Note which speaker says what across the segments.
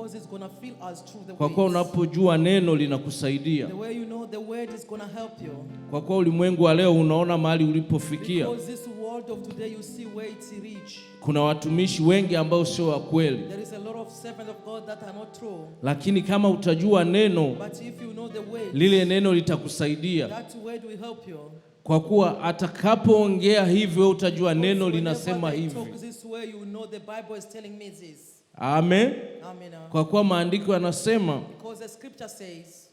Speaker 1: Because it's going to fill us through the
Speaker 2: Kwa kuwa
Speaker 1: words.
Speaker 2: unapojua neno linakusaidia.
Speaker 1: The way you know the word is going to help you.
Speaker 2: Kwa kuwa ulimwengu wa leo unaona mahali ulipofikia.
Speaker 1: Because this world of today you see where it's reached.
Speaker 2: Kuna watumishi wengi ambao sio wa kweli.
Speaker 1: There is a lot of servants of God that are not true.
Speaker 2: Lakini kama utajua neno,
Speaker 1: But if you know the word,
Speaker 2: lile neno litakusaidia.
Speaker 1: that word will help you.
Speaker 2: Kwa kuwa atakapoongea hivyo utajua neno
Speaker 1: Whenever
Speaker 2: linasema
Speaker 1: they
Speaker 2: hivi.
Speaker 1: talk this way, you know the Bible is telling me this.
Speaker 2: Amen.
Speaker 1: Amen.
Speaker 2: Kwa kuwa maandiko yanasema
Speaker 1: Because the scripture says,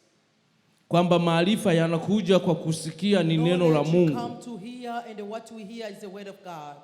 Speaker 2: kwamba maarifa yanakuja kwa kusikia ni neno la
Speaker 1: knowledge
Speaker 2: Mungu.
Speaker 1: come to hear, and what we hear is the word of God.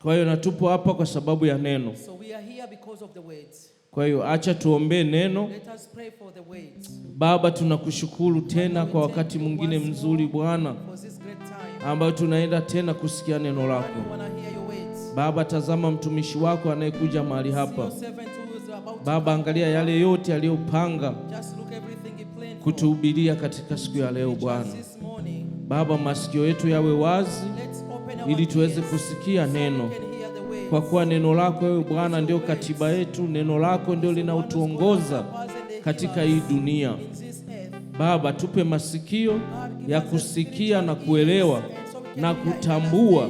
Speaker 2: Kwa hiyo natupo hapa kwa sababu ya neno.
Speaker 1: So we are here because of the words.
Speaker 2: Kwa hiyo acha tuombee neno.
Speaker 1: Let us pray for the words.
Speaker 2: Baba, tunakushukuru tena kwa wakati mwingine mzuri Bwana,
Speaker 1: For this great time,
Speaker 2: ambao tunaenda tena kusikia neno lako.
Speaker 1: we want to hear your words.
Speaker 2: Baba, tazama mtumishi wako anayekuja mahali
Speaker 1: See
Speaker 2: hapa.
Speaker 1: your servant who is about to
Speaker 2: Baba,
Speaker 1: come.
Speaker 2: angalia yale yote aliyopanga
Speaker 1: Just look everything he planned for.
Speaker 2: kutuhubiria katika siku ya leo Bwana.
Speaker 1: Just this morning,
Speaker 2: Baba, masikio yetu yawe wazi
Speaker 1: let's open our
Speaker 2: ili tuweze
Speaker 1: ears
Speaker 2: kusikia
Speaker 1: so
Speaker 2: neno,
Speaker 1: we can hear the words.
Speaker 2: kwa kuwa neno lako wewe Bwana ndio katiba yetu. Neno lako ndio linautuongoza katika hii dunia.
Speaker 1: In this earth,
Speaker 2: Baba, tupe masikio ya kusikia na kuelewa na kutambua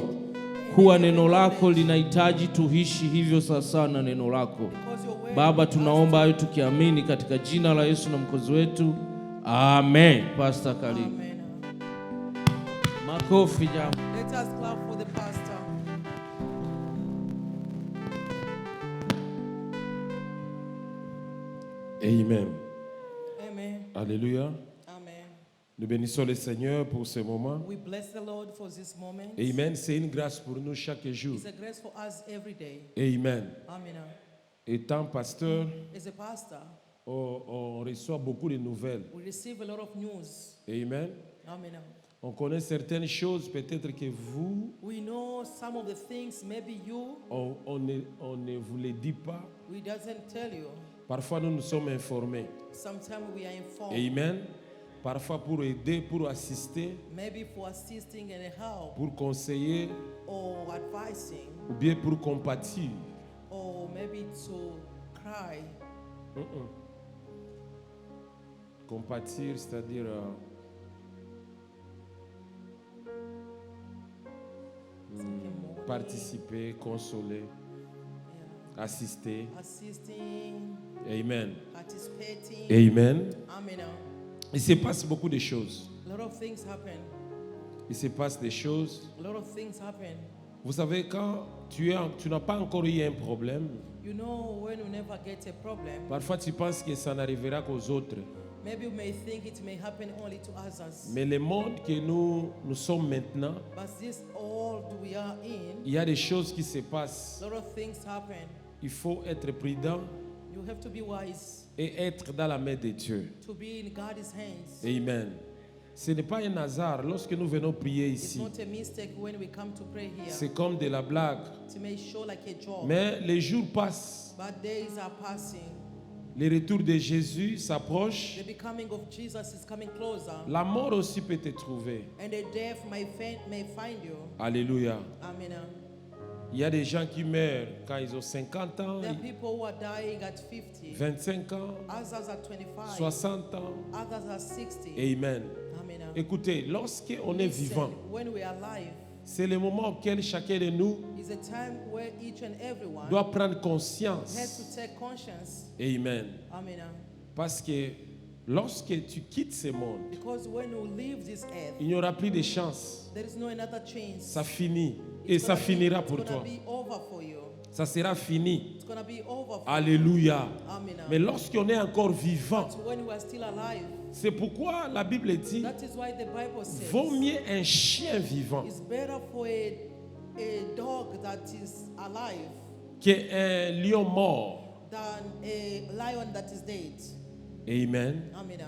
Speaker 2: kuwa neno lako linahitaji tuishi hivyo sawasawa na neno lako.
Speaker 1: because your word.
Speaker 2: Baba, tunaomba hayo tukiamini katika jina la Yesu na mwokozi wetu. Amen. Pastor, karibu.
Speaker 1: Amen.
Speaker 2: Makofi jamaa.
Speaker 1: Let us clap for the pastor.
Speaker 3: Amen.
Speaker 1: Amen.
Speaker 3: Alléluia.
Speaker 1: Amen.
Speaker 3: Nous bénissons le Seigneur pour ce moment.
Speaker 1: We bless the Lord for this moment.
Speaker 3: Amen. C'est une grâce pour nous chaque jour.
Speaker 1: It's a grace for us every day.
Speaker 3: Amen.
Speaker 1: Amen.
Speaker 3: Étant pasteur,
Speaker 1: As a pastor,
Speaker 3: on reçoit beaucoup de nouvelles.
Speaker 1: we receive a lot of news.
Speaker 3: Amen.
Speaker 1: Amen.
Speaker 3: On connaît certaines choses, peut-être que vous,
Speaker 1: We know some of the things, maybe you,
Speaker 3: on ne vous les dit pas.
Speaker 1: we doesn't tell you.
Speaker 3: Parfois, nous nous sommes informés.
Speaker 1: Sometimes we are informed.
Speaker 3: Amen. Parfois pour aider, pour assister,
Speaker 1: Maybe for assisting and help
Speaker 3: pour conseiller,
Speaker 1: or advising
Speaker 3: ou bien pour compatir.
Speaker 1: or maybe to cry.
Speaker 3: Compatir, c'est-à-dire participer, consoler,
Speaker 1: Yeah.
Speaker 3: assister.
Speaker 1: Assisting,
Speaker 3: Amen.
Speaker 1: participating.
Speaker 3: Amen.
Speaker 1: Amen.
Speaker 3: Il se passe beaucoup de choses.
Speaker 1: A lot of things happen.
Speaker 3: Il se passe des choses.
Speaker 1: A lot of things happen.
Speaker 3: Vous savez, quand tu n'as pas encore eu un problème,
Speaker 1: You know, when you never get a problem,
Speaker 3: parfois tu penses que ça n'arrivera qu'aux autres.
Speaker 1: maybe you may think it may happen only to others.
Speaker 3: Mais le monde que nous sommes maintenant,
Speaker 1: But this world we are in,
Speaker 3: il y a des choses qui se passent.
Speaker 1: a lot of things happen.
Speaker 3: Il faut être prudent
Speaker 1: You have to be wise
Speaker 3: et être dans la main de Dieu.
Speaker 1: to be in God's hands.
Speaker 3: Amen. Ce n'est pas un hasard lorsque nous venons prier
Speaker 1: It's
Speaker 3: ici.
Speaker 1: not a mistake when we come to pray here.
Speaker 3: C'est comme de la blague.
Speaker 1: It may show like a joke.
Speaker 3: Mais les jours passent.
Speaker 1: But days are passing.
Speaker 3: Le retour de Jésus s'approche.
Speaker 1: The becoming of Jesus is coming closer.
Speaker 3: La mort aussi peut te trouver.
Speaker 1: And the death may find you.
Speaker 3: Alléluia.
Speaker 1: Amen.
Speaker 3: Il y a des gens qui meurent quand ils ont 50 ans,
Speaker 1: There are people who are dying at 50.
Speaker 3: 25 ans,
Speaker 1: Others are 25.
Speaker 3: 60 ans.
Speaker 1: Others are 60.
Speaker 3: Amen.
Speaker 1: Amen.
Speaker 3: Écoutez, lorsqu'on est
Speaker 1: Listen,
Speaker 3: vivant,
Speaker 1: when we are alive,
Speaker 3: c'est le moment auquel chacun de nous
Speaker 1: is a time where each and everyone
Speaker 3: doit prendre
Speaker 1: has
Speaker 3: conscience.
Speaker 1: to take conscience.
Speaker 3: Amen.
Speaker 1: Amen.
Speaker 3: Parce que lorsque tu quittes ce monde,
Speaker 1: Because when you leave this earth,
Speaker 3: il n'y aura plus de chance.
Speaker 1: there is no another chance.
Speaker 3: Ça finit. Et ça finira pour
Speaker 1: It's
Speaker 3: toi.
Speaker 1: gonna be over for you.
Speaker 3: Ça sera fini.
Speaker 1: It's gonna be over for
Speaker 3: Alléluia.
Speaker 1: you. Amen.
Speaker 3: Mais lorsqu'on est encore vivant,
Speaker 1: But when we are still alive,
Speaker 3: c'est pourquoi la Bible dit,
Speaker 1: that is why the Bible says
Speaker 3: vaut mieux un chien vivant
Speaker 1: it's better for a dog that is alive
Speaker 3: qu'un lion mort.
Speaker 1: than a lion that is dead.
Speaker 3: Amen.
Speaker 1: Amen.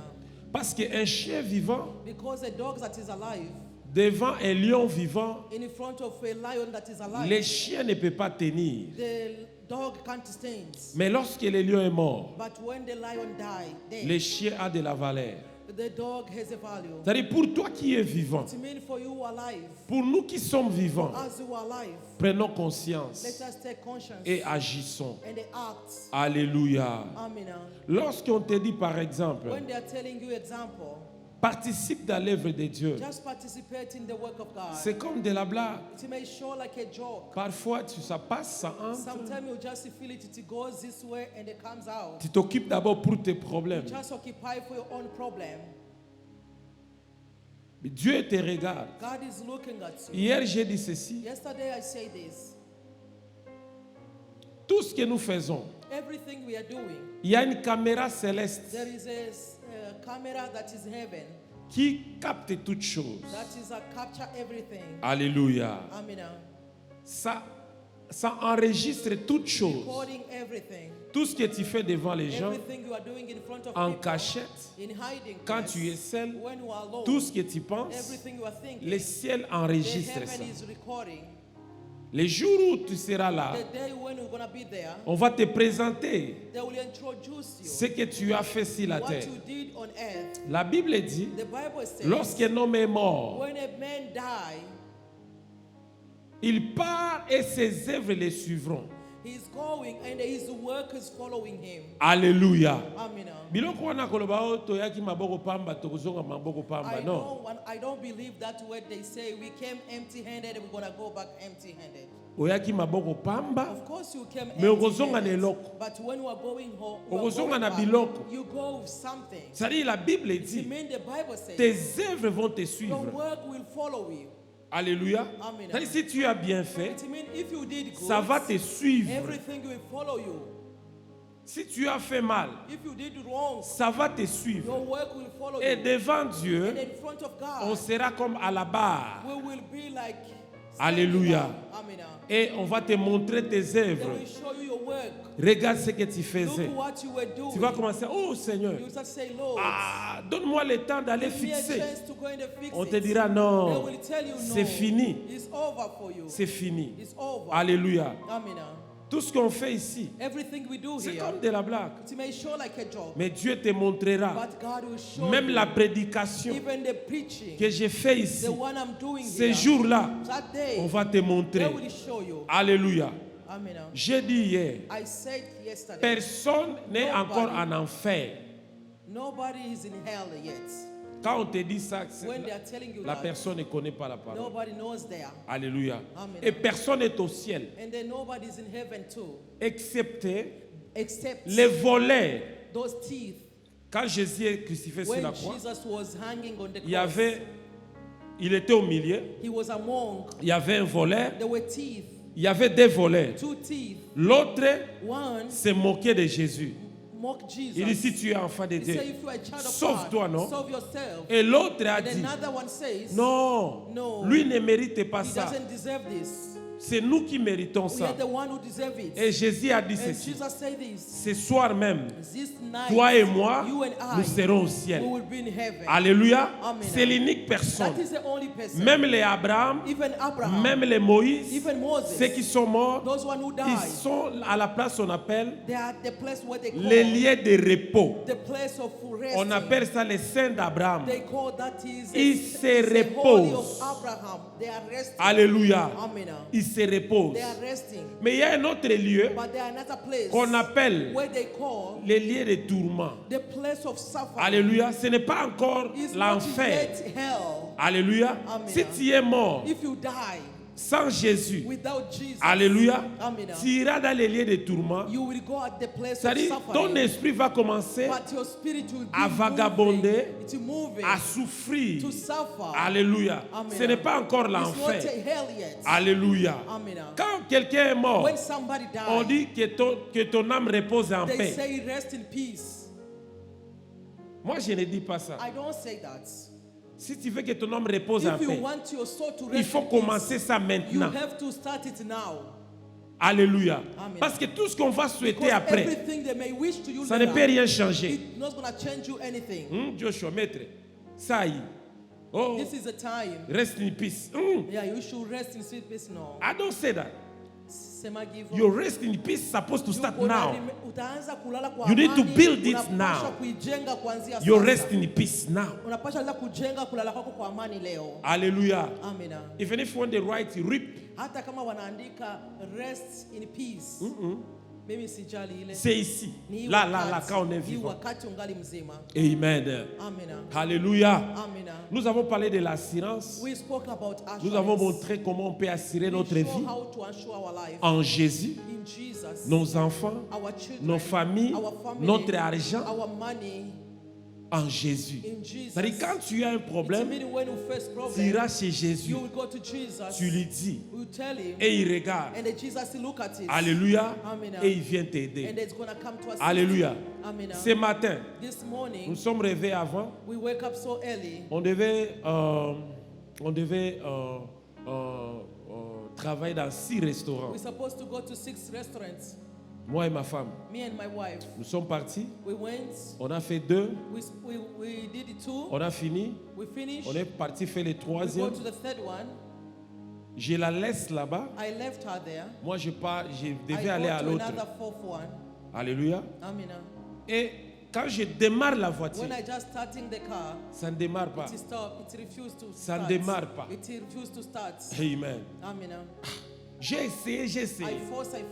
Speaker 3: Parce qu'un chien vivant,
Speaker 1: Because a dog that is alive
Speaker 3: devant un lion vivant,
Speaker 1: in front of a lion that is alive,
Speaker 3: le chien ne peut pas tenir.
Speaker 1: the dog can't stand.
Speaker 3: Mais lorsque le lion est mort,
Speaker 1: But when the lion died,
Speaker 3: le chien a de la valeur.
Speaker 1: The dog has a value.
Speaker 3: C'est-à-dire pour toi qui es vivant,
Speaker 1: It means for you alive,
Speaker 3: pour nous qui sommes vivants,
Speaker 1: as you are alive,
Speaker 3: prenons
Speaker 1: let
Speaker 3: conscience
Speaker 1: us take conscience
Speaker 3: et agissons.
Speaker 1: and act.
Speaker 3: Alléluia.
Speaker 1: Amen.
Speaker 3: Lorsqu'on te dit par exemple,
Speaker 1: When they are telling you example,
Speaker 3: participe dans l'œuvre de Dieu,
Speaker 1: just participate in the work of God.
Speaker 3: c'est comme de la blague.
Speaker 1: It may show like a joke.
Speaker 3: Parfois, ça passe, ça entre.
Speaker 1: Sometimes you just feel it, it goes this way and it comes out.
Speaker 3: Tu t'occupes d'abord pour tes problèmes.
Speaker 1: Just occupy for your own problem.
Speaker 3: Mais Dieu te regarde.
Speaker 1: God is looking at you.
Speaker 3: Hier, j'ai dit ceci.
Speaker 1: Yesterday I said this.
Speaker 3: Tout ce que nous faisons,
Speaker 1: Everything we are doing,
Speaker 3: il y a une caméra céleste
Speaker 1: there is a camera that is heaven
Speaker 3: qui capte toutes choses.
Speaker 1: that is capture everything.
Speaker 3: Alléluia.
Speaker 1: Amen.
Speaker 3: Ça enregistre toutes choses.
Speaker 1: Recording everything.
Speaker 3: Tout ce que tu fais devant les gens,
Speaker 1: Everything you are doing in front of
Speaker 3: en
Speaker 1: people,
Speaker 3: cachette,
Speaker 1: in hiding
Speaker 3: quand
Speaker 1: place,
Speaker 3: tu es seul,
Speaker 1: when you are alone,
Speaker 3: tout ce que tu penses,
Speaker 1: everything you are thinking,
Speaker 3: le ciel
Speaker 1: the
Speaker 3: enregistre
Speaker 1: heaven
Speaker 3: ça.
Speaker 1: is recording.
Speaker 3: Les jours où tu seras là,
Speaker 1: The day when you're gonna be there,
Speaker 3: on va te présenter
Speaker 1: they will introduce you
Speaker 3: ce que tu as fait sur la
Speaker 1: what
Speaker 3: terre.
Speaker 1: you did on earth.
Speaker 3: La Bible dit,
Speaker 1: The Bible says,
Speaker 3: lorsqu'un homme est mort,
Speaker 1: when a man die,
Speaker 3: il part et ses œuvres le suivront.
Speaker 1: he's going and his work is following him.
Speaker 3: Alléluia.
Speaker 1: Amen.
Speaker 3: Biloko wana koloba o toyaki maboko pamba tokozonga maboko pamba. Non.
Speaker 1: I don't believe that word they say we came empty-handed and we're gonna go back empty-handed.
Speaker 3: Oyaki maboko pamba.
Speaker 1: Of course you came
Speaker 3: Mais okozonga na
Speaker 1: empty-handed,
Speaker 3: eloko.
Speaker 1: but when you are going home, you are
Speaker 3: Okozonga
Speaker 1: going
Speaker 3: na
Speaker 1: back,
Speaker 3: biloko.
Speaker 1: you go with something.
Speaker 3: C'est-à-dire la Bible
Speaker 1: It
Speaker 3: dit,
Speaker 1: means the Bible says
Speaker 3: tes œuvres vont te
Speaker 1: your
Speaker 3: suivre.
Speaker 1: work will follow you.
Speaker 3: Alléluia.
Speaker 1: Amen.
Speaker 3: C'est-à-dire si tu as bien fait,
Speaker 1: It means if you did good,
Speaker 3: ça va te suivre.
Speaker 1: everything will follow you.
Speaker 3: Si tu as fait mal,
Speaker 1: If you did wrong,
Speaker 3: ça va te suivre.
Speaker 1: your work will follow
Speaker 3: Et
Speaker 1: you.
Speaker 3: devant Dieu,
Speaker 1: And in front of
Speaker 3: on
Speaker 1: God,
Speaker 3: sera comme à la barre.
Speaker 1: we will be like
Speaker 3: Alléluia.
Speaker 1: Amen.
Speaker 3: Et on va te montrer tes
Speaker 1: They
Speaker 3: œuvres.
Speaker 1: will show you your work.
Speaker 3: Regarde ce que tu faisais.
Speaker 1: Look what you were doing.
Speaker 3: Tu vas commencer, oh Seigneur,
Speaker 1: You start to say, Lord,
Speaker 3: ah, donne-moi le temps d'aller
Speaker 1: give me a
Speaker 3: fixer.
Speaker 1: chance to go and fix
Speaker 3: On te
Speaker 1: it.
Speaker 3: dira
Speaker 1: They
Speaker 3: non,
Speaker 1: will tell you no.
Speaker 3: c'est fini,
Speaker 1: It's over for you.
Speaker 3: c'est fini.
Speaker 1: It's over.
Speaker 3: Alléluia.
Speaker 1: Amen.
Speaker 3: Tout ce qu'on fait ici,
Speaker 1: Everything we do
Speaker 3: c'est
Speaker 1: here,
Speaker 3: comme de la blague.
Speaker 1: it may show like a joke,
Speaker 3: Mais Dieu te montrera,
Speaker 1: but God will show
Speaker 3: même
Speaker 1: you.
Speaker 3: la prédication
Speaker 1: Even the preaching,
Speaker 3: que j'ai fait ici,
Speaker 1: the one I'm doing
Speaker 3: ces
Speaker 1: here,
Speaker 3: jours-là,
Speaker 1: that day,
Speaker 3: on va te
Speaker 1: they
Speaker 3: montrer.
Speaker 1: will show you.
Speaker 3: Alléluia.
Speaker 1: Amen.
Speaker 3: J'ai dit hier,
Speaker 1: I said yesterday,
Speaker 3: personne n'est
Speaker 1: Nobody.
Speaker 3: encore en enfer.
Speaker 1: nobody is in hell yet.
Speaker 3: Quand on te dit ça, c'est-
Speaker 1: When they are telling you
Speaker 3: la
Speaker 1: that,
Speaker 3: personne ne connaît pas la parole.
Speaker 1: nobody knows there.
Speaker 3: Alléluia.
Speaker 1: Amen.
Speaker 3: Et personne n'est au ciel,
Speaker 1: And then nobody is in heaven too,
Speaker 3: excepté
Speaker 1: except
Speaker 3: les voleurs.
Speaker 1: those teeth.
Speaker 3: Quand Jésus est crucifié sur
Speaker 1: When
Speaker 3: la croix,
Speaker 1: Jesus was hanging on the
Speaker 3: il était au milieu,
Speaker 1: he was among,
Speaker 3: il y avait un voleur,
Speaker 1: there were teeth,
Speaker 3: il y avait deux voleurs.
Speaker 1: two teeth.
Speaker 3: L'autre
Speaker 1: One
Speaker 3: s'est moqué de Jésus.
Speaker 1: mocked Jesus.
Speaker 3: Il dit, si tu es enfant de
Speaker 1: He
Speaker 3: Dieu,
Speaker 1: said, if you are a child of
Speaker 3: sauve-toi,
Speaker 1: God,
Speaker 3: non?
Speaker 1: save yourself.
Speaker 3: Et l'autre a
Speaker 1: And
Speaker 3: dit,
Speaker 1: another one says,
Speaker 3: non,
Speaker 1: No.
Speaker 3: lui ne mérite pas
Speaker 1: he
Speaker 3: ça.
Speaker 1: doesn't deserve this.
Speaker 3: C'est nous qui méritons
Speaker 1: We
Speaker 3: ça.
Speaker 1: are the one who deserve it.
Speaker 3: Et Jésus a dit
Speaker 1: And
Speaker 3: ceci,
Speaker 1: Jesus said this.
Speaker 3: ce soir même,
Speaker 1: This night,
Speaker 3: toi et moi,
Speaker 1: you and I,
Speaker 3: nous serons au
Speaker 1: we
Speaker 3: ciel.
Speaker 1: will be in heaven.
Speaker 3: Alléluia.
Speaker 1: Amen.
Speaker 3: C'est l'unique personne.
Speaker 1: That is the only person.
Speaker 3: Même les Abraham,
Speaker 1: Even Abraham,
Speaker 3: même les Moïse,
Speaker 1: even Moses,
Speaker 3: ceux qui sont morts,
Speaker 1: those one who
Speaker 3: ils
Speaker 1: died,
Speaker 3: sont à la place qu'on appelle
Speaker 1: they are the place where they call
Speaker 3: les lieux de repos.
Speaker 1: the place of resting.
Speaker 3: On appelle ça les saints d'Abraham.
Speaker 1: They call that is
Speaker 3: Ils
Speaker 1: it's
Speaker 3: se
Speaker 1: the holy of
Speaker 3: reposent.
Speaker 1: Abraham. They are resting.
Speaker 3: Alléluia.
Speaker 1: Amen.
Speaker 3: Ils se reposent.
Speaker 1: They are resting.
Speaker 3: Mais il y a un autre lieu
Speaker 1: But there are another place
Speaker 3: qu'on appelle
Speaker 1: where they call
Speaker 3: les lieux de tourment.
Speaker 1: the place of suffering.
Speaker 3: Alléluia. Ce n'est pas encore
Speaker 1: It's not
Speaker 3: l'enfer.
Speaker 1: yet hell.
Speaker 3: Alléluia.
Speaker 1: Amen.
Speaker 3: Si tu es mort
Speaker 1: If you die
Speaker 3: sans Jésus,
Speaker 1: without Jesus,
Speaker 3: alléluia,
Speaker 1: Amen.
Speaker 3: tu iras dans les lieux de tourment.
Speaker 1: you will go at the place of
Speaker 3: C'est-à-dire,
Speaker 1: suffering.
Speaker 3: ton esprit va commencer
Speaker 1: But your spirit will be
Speaker 3: à vagabonder,
Speaker 1: moving. It's moving
Speaker 3: à souffrir.
Speaker 1: to suffer.
Speaker 3: Alléluia.
Speaker 1: Amen.
Speaker 3: Ce n'est pas encore
Speaker 1: It's not
Speaker 3: l'enfer.
Speaker 1: a hell yet.
Speaker 3: Alléluia.
Speaker 1: Amen.
Speaker 3: Quand quelqu'un est mort,
Speaker 1: When somebody
Speaker 3: on
Speaker 1: dies,
Speaker 3: dit que ton âme repose en
Speaker 1: they
Speaker 3: paix.
Speaker 1: say rest in peace.
Speaker 3: Moi, je ne dis pas ça.
Speaker 1: I don't say that.
Speaker 3: Si tu veux que ton âme repose en
Speaker 1: If you
Speaker 3: paix,
Speaker 1: want your soul to
Speaker 3: il
Speaker 1: rest
Speaker 3: faut
Speaker 1: in
Speaker 3: commencer ça
Speaker 1: peace, you
Speaker 3: maintenant.
Speaker 1: have to start it now.
Speaker 3: Alléluia.
Speaker 1: Amen.
Speaker 3: Parce que tout ce qu'on va souhaiter
Speaker 1: Because
Speaker 3: après,
Speaker 1: everything they may wish to you
Speaker 3: ça ne
Speaker 1: later,
Speaker 3: peut rien changer.
Speaker 1: it's not going to change you anything.
Speaker 3: Joshua, maître, ça y est. Oh,
Speaker 1: This is a time.
Speaker 3: rest in peace.
Speaker 1: Yeah, you should rest in sweet peace now.
Speaker 3: I don't say that.
Speaker 1: Sema give up.
Speaker 3: Your rest in peace is supposed to start now.
Speaker 1: Utaanza kulala kwa
Speaker 3: You need to
Speaker 1: amani,
Speaker 3: build it
Speaker 1: unapaswa
Speaker 3: now.
Speaker 1: kuijenga kuanzia
Speaker 3: Your
Speaker 1: sasa.
Speaker 3: rest in peace now.
Speaker 1: Unapaswa anza kujenga kulala kwako kwa amani leo.
Speaker 3: Hallelujah.
Speaker 1: Amina.
Speaker 3: Even if when they write reap,
Speaker 1: Hata kama wanaandika rest in peace. Mimi sijali ile.
Speaker 3: c'est ici.
Speaker 1: Ni
Speaker 3: Là,
Speaker 1: wakati-
Speaker 3: quand on est
Speaker 1: ni
Speaker 3: vivant.
Speaker 1: wakati ungali mzima.
Speaker 3: Amen.
Speaker 1: Amina.
Speaker 3: Hallelujah.
Speaker 1: Amina.
Speaker 3: Nous avons parlé de l'assurance.
Speaker 1: We spoke about assurance.
Speaker 3: Nous avons montré comment on peut assurer notre
Speaker 1: We
Speaker 3: vie
Speaker 1: show how to assure our life.
Speaker 3: en Jésus,
Speaker 1: In Jesus.
Speaker 3: nos enfants,
Speaker 1: Our children,
Speaker 3: nos familles,
Speaker 1: our family,
Speaker 3: notre argent
Speaker 1: our money
Speaker 3: en Jésus.
Speaker 1: in Jesus.
Speaker 3: C'est-à-dire, quand tu as un
Speaker 1: It
Speaker 3: problème,
Speaker 1: means when you face
Speaker 3: tu
Speaker 1: problem,
Speaker 3: iras chez Jésus,
Speaker 1: you will go to Jesus.
Speaker 3: tu lui dis,
Speaker 1: You tell him,
Speaker 3: et il regarde.
Speaker 1: and then Jesus will look at it.
Speaker 3: Alléluia.
Speaker 1: Amen.
Speaker 3: Et il vient
Speaker 1: And
Speaker 3: t'aider.
Speaker 1: it's gonna come to us.
Speaker 3: Alléluia.
Speaker 1: Amen.
Speaker 3: Ce matin,
Speaker 1: This
Speaker 3: nous
Speaker 1: morning,
Speaker 3: sommes réveillés avant.
Speaker 1: we wake up so early.
Speaker 3: On devait travailler dans 6 restaurants.
Speaker 1: We're supposed to go to 6 restaurants.
Speaker 3: Moi et ma femme.
Speaker 1: Me and my wife.
Speaker 3: Nous sommes partis.
Speaker 1: We went.
Speaker 3: On a fait 2.
Speaker 1: We did it 2.
Speaker 3: On a fini.
Speaker 1: We finished.
Speaker 3: On est parti faire le
Speaker 1: We go
Speaker 3: 3e.
Speaker 1: to the 3rd one.
Speaker 3: Je la laisse là-bas.
Speaker 1: I left her there.
Speaker 3: Moi, je
Speaker 1: I
Speaker 3: devais aller à
Speaker 1: go to
Speaker 3: l'autre.
Speaker 1: another 4th one.
Speaker 3: Alléluia.
Speaker 1: Amina.
Speaker 3: Et quand je démarre la voiture,
Speaker 1: When I just starting the car,
Speaker 3: ça ne démarre pas.
Speaker 1: it stop. It refused to
Speaker 3: Ça ne
Speaker 1: start.
Speaker 3: démarre pas.
Speaker 1: It refused to start.
Speaker 3: Amen.
Speaker 1: Amina.
Speaker 3: J'ai essayé.
Speaker 1: I force, it